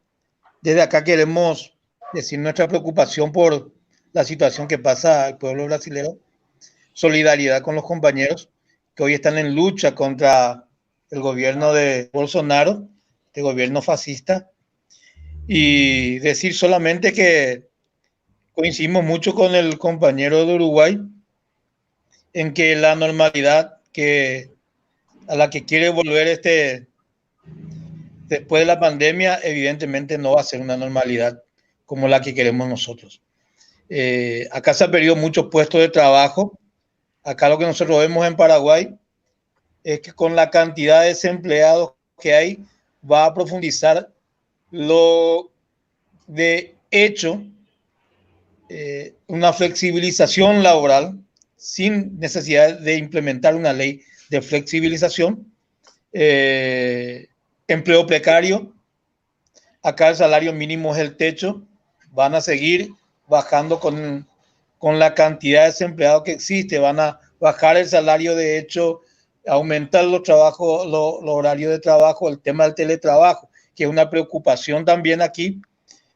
desde acá queremos decir nuestra preocupación por la situación que pasa al pueblo brasileño, solidaridad con los compañeros que hoy están en lucha contra el gobierno de Bolsonaro, este gobierno fascista, y decir solamente que coincidimos mucho con el compañero de Uruguay en que la normalidad a la que quiere volver después de la pandemia, evidentemente no va a ser una normalidad como la que queremos nosotros. Acá se han perdido muchos puestos de trabajo. Acá lo que nosotros vemos en Paraguay es que con la cantidad de desempleados que hay, va a profundizar lo de hecho una flexibilización laboral sin necesidad de implementar una ley de flexibilización. Empleo precario, acá el salario mínimo es el techo, van a seguir bajando con la cantidad de desempleados que existe, van a bajar el salario de hecho, aumentar los horarios de trabajo, el tema del teletrabajo, que es una preocupación también aquí,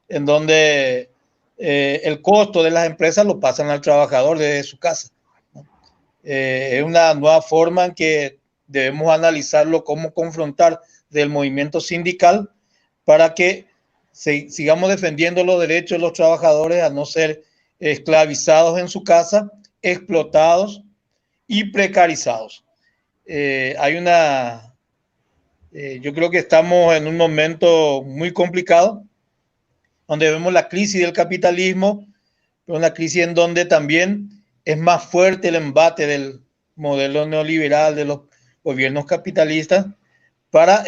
en donde el costo de las empresas lo pasan al trabajador desde su casa. Es una nueva forma en que debemos analizarlo, cómo confrontar del movimiento sindical para que sigamos defendiendo los derechos de los trabajadores a no ser esclavizados en su casa, explotados y precarizados. Yo creo que estamos en un momento muy complicado, donde vemos la crisis del capitalismo, pero una crisis en donde también es más fuerte el embate del modelo neoliberal de los gobiernos capitalistas para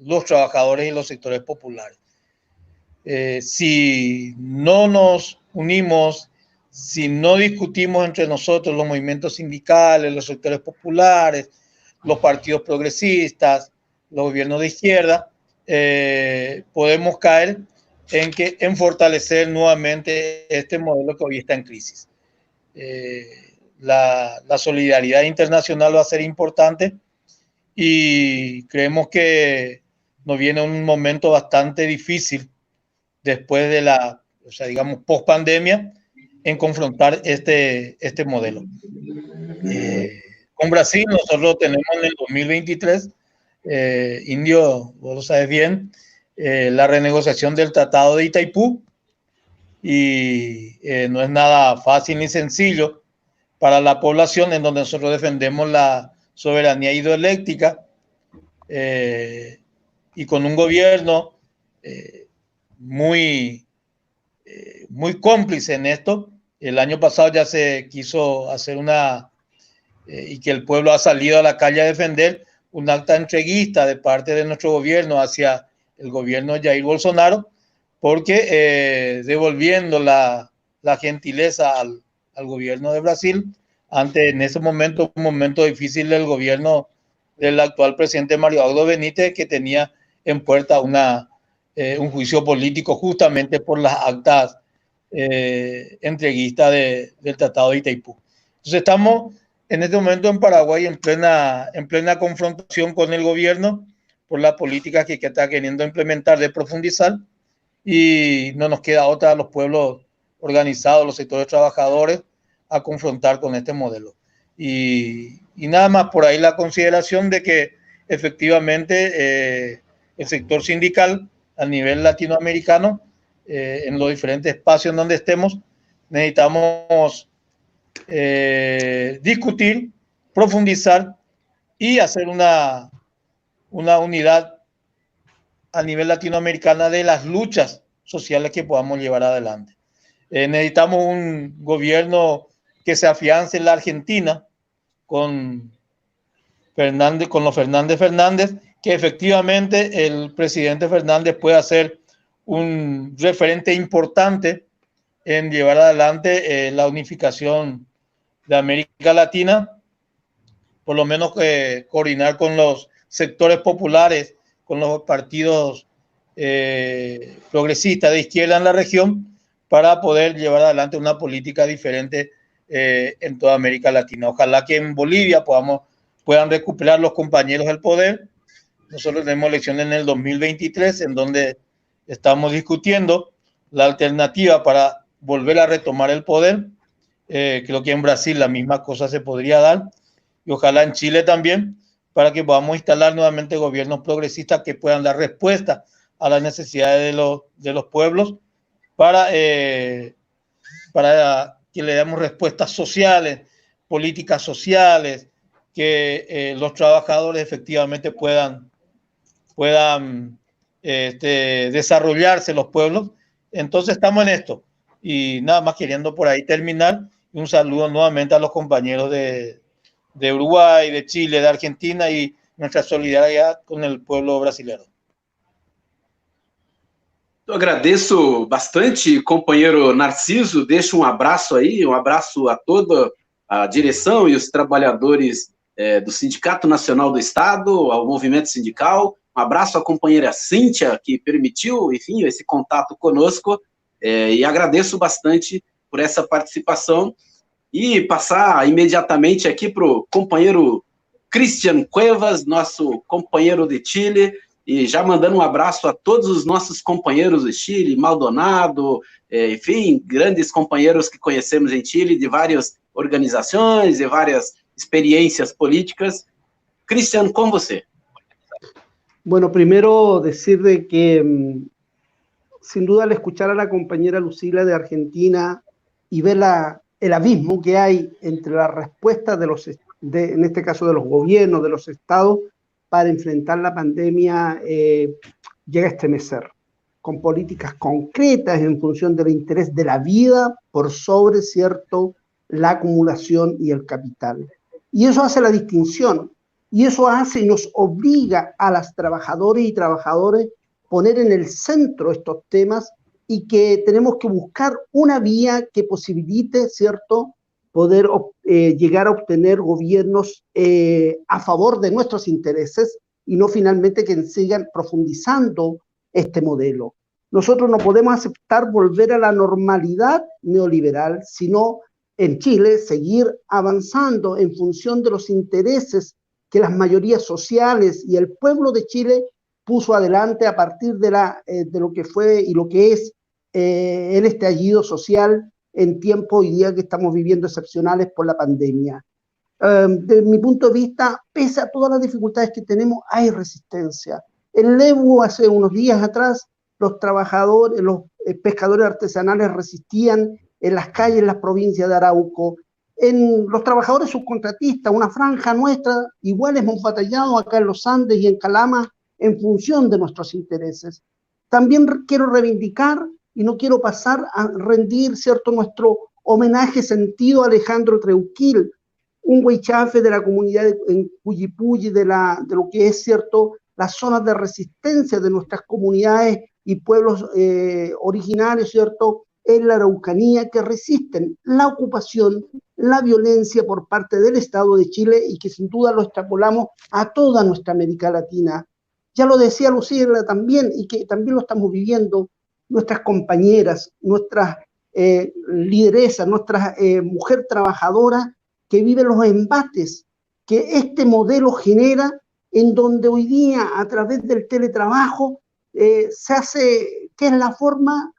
los trabajadores y los sectores populares. Si no nos unimos, si no discutimos entre nosotros los movimientos sindicales, los sectores populares, los partidos progresistas, los gobiernos de izquierda, podemos caer en fortalecer nuevamente este modelo que hoy está en crisis. La solidaridad internacional va a ser importante y creemos que nos viene un momento bastante difícil después de digamos, post pandemia en confrontar este modelo. Con Brasil nosotros tenemos en el 2023, Indio, vos lo sabes bien, la renegociación del Tratado de Itaipú y no es nada fácil ni sencillo para la población, en donde nosotros defendemos la soberanía hidroeléctrica y con un gobierno muy cómplice en esto. El año pasado ya se quiso hacer y que el pueblo ha salido a la calle a defender un acta entreguista de parte de nuestro gobierno hacia el gobierno de Jair Bolsonaro, porque devolviendo la gentileza al gobierno de Brasil, en ese momento, un momento difícil del gobierno del actual presidente Mario Abdo Benítez, que tenía en puerta un juicio político justamente por las actas entreguistas del Tratado de Itaipú. Entonces estamos en este momento en Paraguay en plena confrontación con el gobierno por la política que está queriendo implementar de profundizar, y no nos queda otra a los pueblos organizados, los sectores trabajadores, a confrontar con este modelo. Y nada más por ahí la consideración de que efectivamente el sector sindical a nivel latinoamericano, en los diferentes espacios en donde estemos, necesitamos discutir, profundizar y hacer una unidad a nivel latinoamericano de las luchas sociales que podamos llevar adelante. Necesitamos un gobierno que se afiance en la Argentina con los Fernández, que efectivamente el presidente Fernández pueda ser un referente importante en llevar adelante la unificación de América Latina, por lo menos coordinar con los sectores populares, con los partidos progresistas de izquierda en la región, para poder llevar adelante una política diferente en toda América Latina. Ojalá que en Bolivia puedan recuperar los compañeros el poder. Nosotros tenemos elecciones en el 2023, en donde estamos discutiendo la alternativa para volver a retomar el poder. Creo que en Brasil la misma cosa se podría dar, y ojalá en Chile también, para que podamos instalar nuevamente gobiernos progresistas que puedan dar respuesta a las necesidades de los pueblos, para que le demos respuestas sociales, políticas sociales, que los trabajadores efectivamente puedan desarrollarse los pueblos. Entonces estamos en esto, y nada más queriendo por ahí terminar. Un saludo nuevamente a los compañeros de Uruguay, de Chile, de Argentina, y nuestra solidaridad con el pueblo brasileño. Eu agradeço bastante, companheiro Narciso. Deixo um abraço aí, um abraço a toda a direção e os trabalhadores do Sindicato Nacional do Estado, ao movimento sindical. Um abraço à companheira Cíntia, que permitiu, enfim, esse contato conosco, e agradeço bastante por essa participação. E passar imediatamente aqui para o companheiro Cristian Cuevas, nosso companheiro de Chile, e já mandando um abraço a todos os nossos companheiros do Chile, Maldonado, enfim, grandes companheiros que conhecemos em Chile, de várias organizações, de várias experiências políticas. Cristian, com você. Bueno, primero decir de que sin duda al escuchar a la compañera Lucila de Argentina y ver el abismo que hay entre la respuesta en este caso de los gobiernos, de los estados, para enfrentar la pandemia, llega a estremecer, con políticas concretas en función del interés de la vida por sobre, cierto, la acumulación y el capital. Y eso hace la distinción, y eso hace y nos obliga a las trabajadoras y trabajadores poner en el centro estos temas, y que tenemos que buscar una vía que posibilite, cierto, poder llegar a obtener gobiernos a favor de nuestros intereses, y no finalmente que sigan profundizando este modelo. Nosotros no podemos aceptar volver a la normalidad neoliberal, sino en Chile seguir avanzando en función de los intereses que las mayorías sociales y el pueblo de Chile puso adelante a partir de lo que fue y lo que es el estallido social en tiempos hoy día que estamos viviendo excepcionales por la pandemia. Desde mi punto de vista, pese a todas las dificultades que tenemos, hay resistencia. En Lebu, hace unos días atrás, los trabajadores, los pescadores artesanales resistían en las calles, en las provincias de Arauco. En los trabajadores subcontratistas, una franja nuestra, igual hemos batallado acá en los Andes y en Calama en función de nuestros intereses. También quiero reivindicar, y no quiero pasar a rendir, cierto, nuestro homenaje sentido a Alejandro Treuquil, un huaychafe de la comunidad en Cuyipulli, de lo que es, cierto, las zonas de resistencia de nuestras comunidades y pueblos originarios, cierto, en la Araucanía que resisten la ocupación, la violencia por parte del Estado de Chile y que sin duda lo extrapolamos a toda nuestra América Latina. Ya lo decía Lucía también, y que también lo estamos viviendo, nuestras compañeras, nuestras lideresas, nuestra mujer trabajadora que vive los embates que este modelo genera, en donde hoy día a través del teletrabajo se hace, que es la forma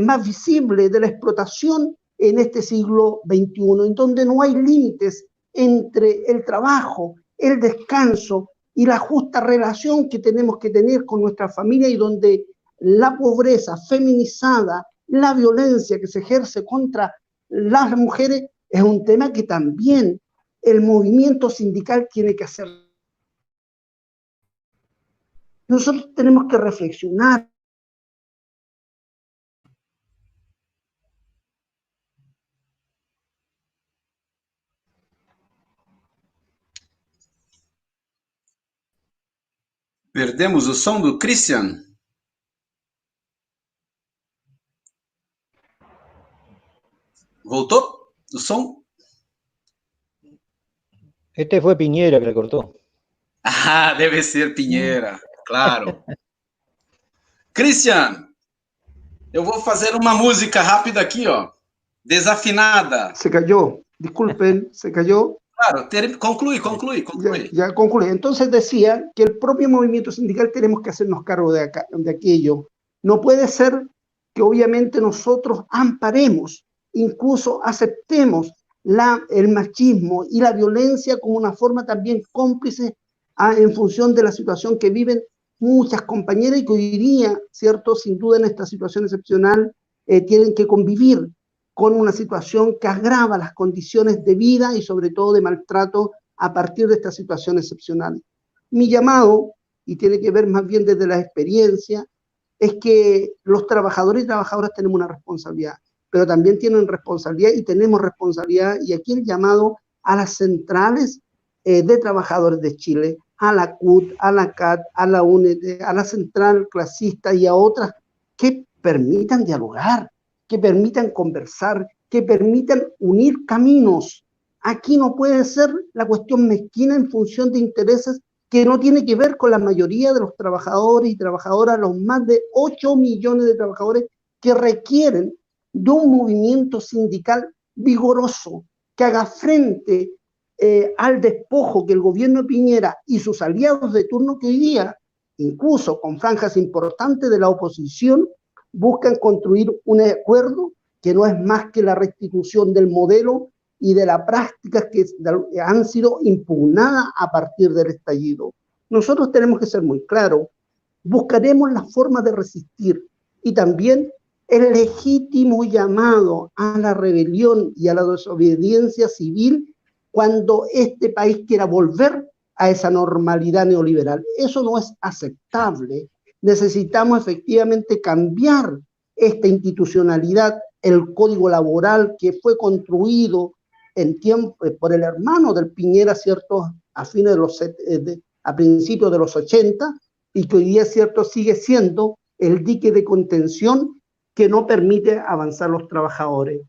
más visible de la explotación en este siglo XXI, en donde no hay límites entre el trabajo, el descanso y la justa relación que tenemos que tener con nuestra familia, y donde la pobreza feminizada, la violencia que se ejerce contra las mujeres es un tema que también el movimiento sindical tiene que hacer. Nosotros tenemos que reflexionar. Perdemos o som do Christian. ¿Voltó o som? Este fue Piñera que le cortó. Ah, deve ser Pinheira, claro. Christian, eu vou fazer uma música rápida aqui, ó. Desafinada. Se cayó, disculpen, se cayó. Claro, concluye. Ya concluye. Entonces decía que el propio movimiento sindical tenemos que hacernos cargo de aquello. No puede ser que obviamente nosotros amparemos, incluso aceptemos el machismo y la violencia como una forma también cómplice en función de la situación que viven muchas compañeras y que hoy día, ¿cierto? Sin duda en esta situación excepcional tienen que convivir con una situación que agrava las condiciones de vida y sobre todo de maltrato a partir de esta situación excepcional. Mi llamado, y tiene que ver más bien desde la experiencia, es que los trabajadores y trabajadoras tenemos una responsabilidad, pero también tienen responsabilidad y tenemos responsabilidad, y aquí el llamado a las centrales de trabajadores de Chile, a la CUT, a la CAT, a la UNED, a la central clasista y a otras que permitan dialogar, que permitan conversar, que permitan unir caminos. Aquí no puede ser la cuestión mezquina en función de intereses que no tiene que ver con la mayoría de los trabajadores y trabajadoras, los más de 8 millones de trabajadores que requieren de un movimiento sindical vigoroso, que haga frente al despojo que el gobierno de Piñera y sus aliados de turno, que hoy día, incluso con franjas importantes de la oposición, buscan construir un acuerdo que no es más que la restitución del modelo y de las prácticas que han sido impugnadas a partir del estallido. Nosotros tenemos que ser muy claros, buscaremos la forma de resistir y también el legítimo llamado a la rebelión y a la desobediencia civil cuando este país quiera volver a esa normalidad neoliberal. Eso no es aceptable. Necesitamos efectivamente cambiar esta institucionalidad, el código laboral que fue construido en tiempo por el hermano del Piñera, ¿cierto?, a principios de los 80, y que hoy día, ¿cierto?, sigue siendo el dique de contención que no permite avanzar los trabajadores.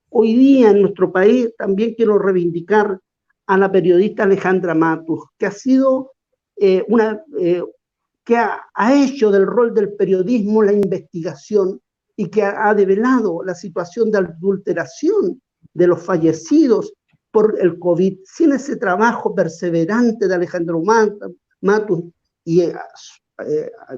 Hoy día en nuestro país también quiero reivindicar a la periodista Alejandra Matus, que ha sido que ha hecho del rol del periodismo la investigación y que ha develado la situación de adulteración de los fallecidos por el COVID. Sin ese trabajo perseverante de Alejandro Matus y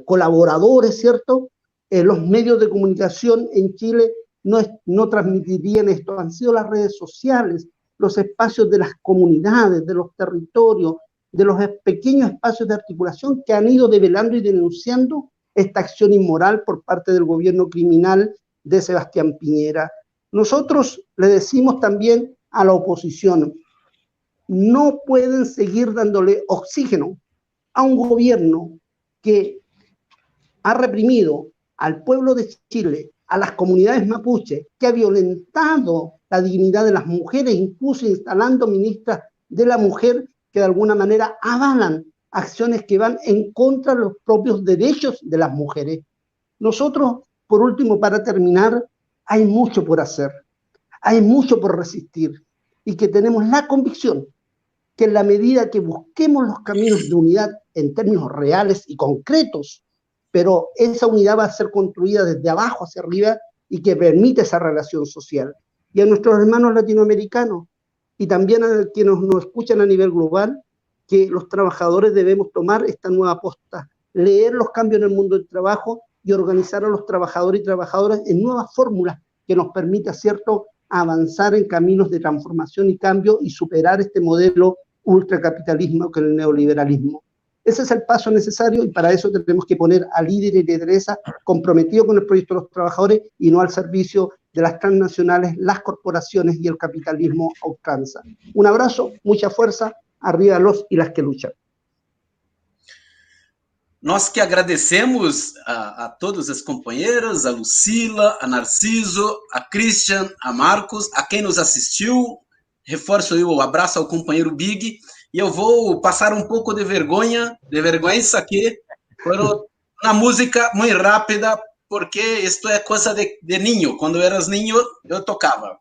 colaboradores, ¿cierto?, los medios de comunicación en Chile no transmitirían esto. Han sido las redes sociales, los espacios de las comunidades, de los territorios, de los pequeños espacios de articulación que han ido develando y denunciando esta acción inmoral por parte del gobierno criminal de Sebastián Piñera. Nosotros le decimos también a la oposición, no pueden seguir dándole oxígeno a un gobierno que ha reprimido al pueblo de Chile, a las comunidades mapuche, que ha violentado la dignidad de las mujeres, incluso instalando ministras de la mujer que de alguna manera avalan acciones que van en contra de los propios derechos de las mujeres. Nosotros, por último, para terminar, hay mucho por hacer, hay mucho por resistir y que tenemos la convicción que en la medida que busquemos los caminos de unidad en términos reales y concretos, pero esa unidad va a ser construida desde abajo hacia arriba y que permite esa relación social. Y a nuestros hermanos latinoamericanos y también a quienes nos escuchan a nivel global, que los trabajadores debemos tomar esta nueva posta, leer los cambios en el mundo del trabajo y organizar a los trabajadores y trabajadoras en nuevas fórmulas que nos permita, ¿cierto?, avanzar en caminos de transformación y cambio y superar este modelo ultracapitalismo que es el neoliberalismo. Ese es el paso necesario y para eso tenemos que poner a líderes y lideresas comprometidos con el proyecto de los trabajadores y no al servicio de las transnacionales, las corporaciones y el capitalismo a ultranza. Un abrazo, mucha fuerza, arriba los y las que luchan. Nós que agradecemos a todos os companheiros, a Lucila, a Narciso, a Christian, a Marcos, a quem nos assistiu. Reforço aí o abraço ao companheiro Big. E eu vou passar um pouco de vergonha aqui, na música muito rápida, porque isto é coisa de ninho. Quando eras ninho, eu tocava.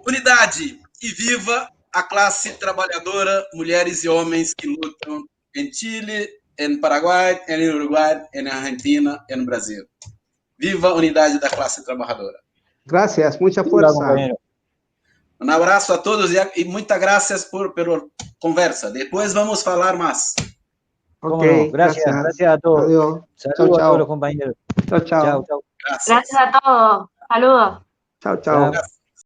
Unidade e viva a classe trabalhadora, mulheres e homens que lutam em Chile, em Paraguai, em Uruguai, em Argentina, em Brasil. Viva a unidade da classe trabalhadora. Gracias, mucha fuerza. Um abraço a todos e muitas graças pela conversa. Depois vamos falar mais. Ok, gracias a todos. Adiós. Saludos a todos los compañeros. Chao. Gracias a todos. Saludos. Chao.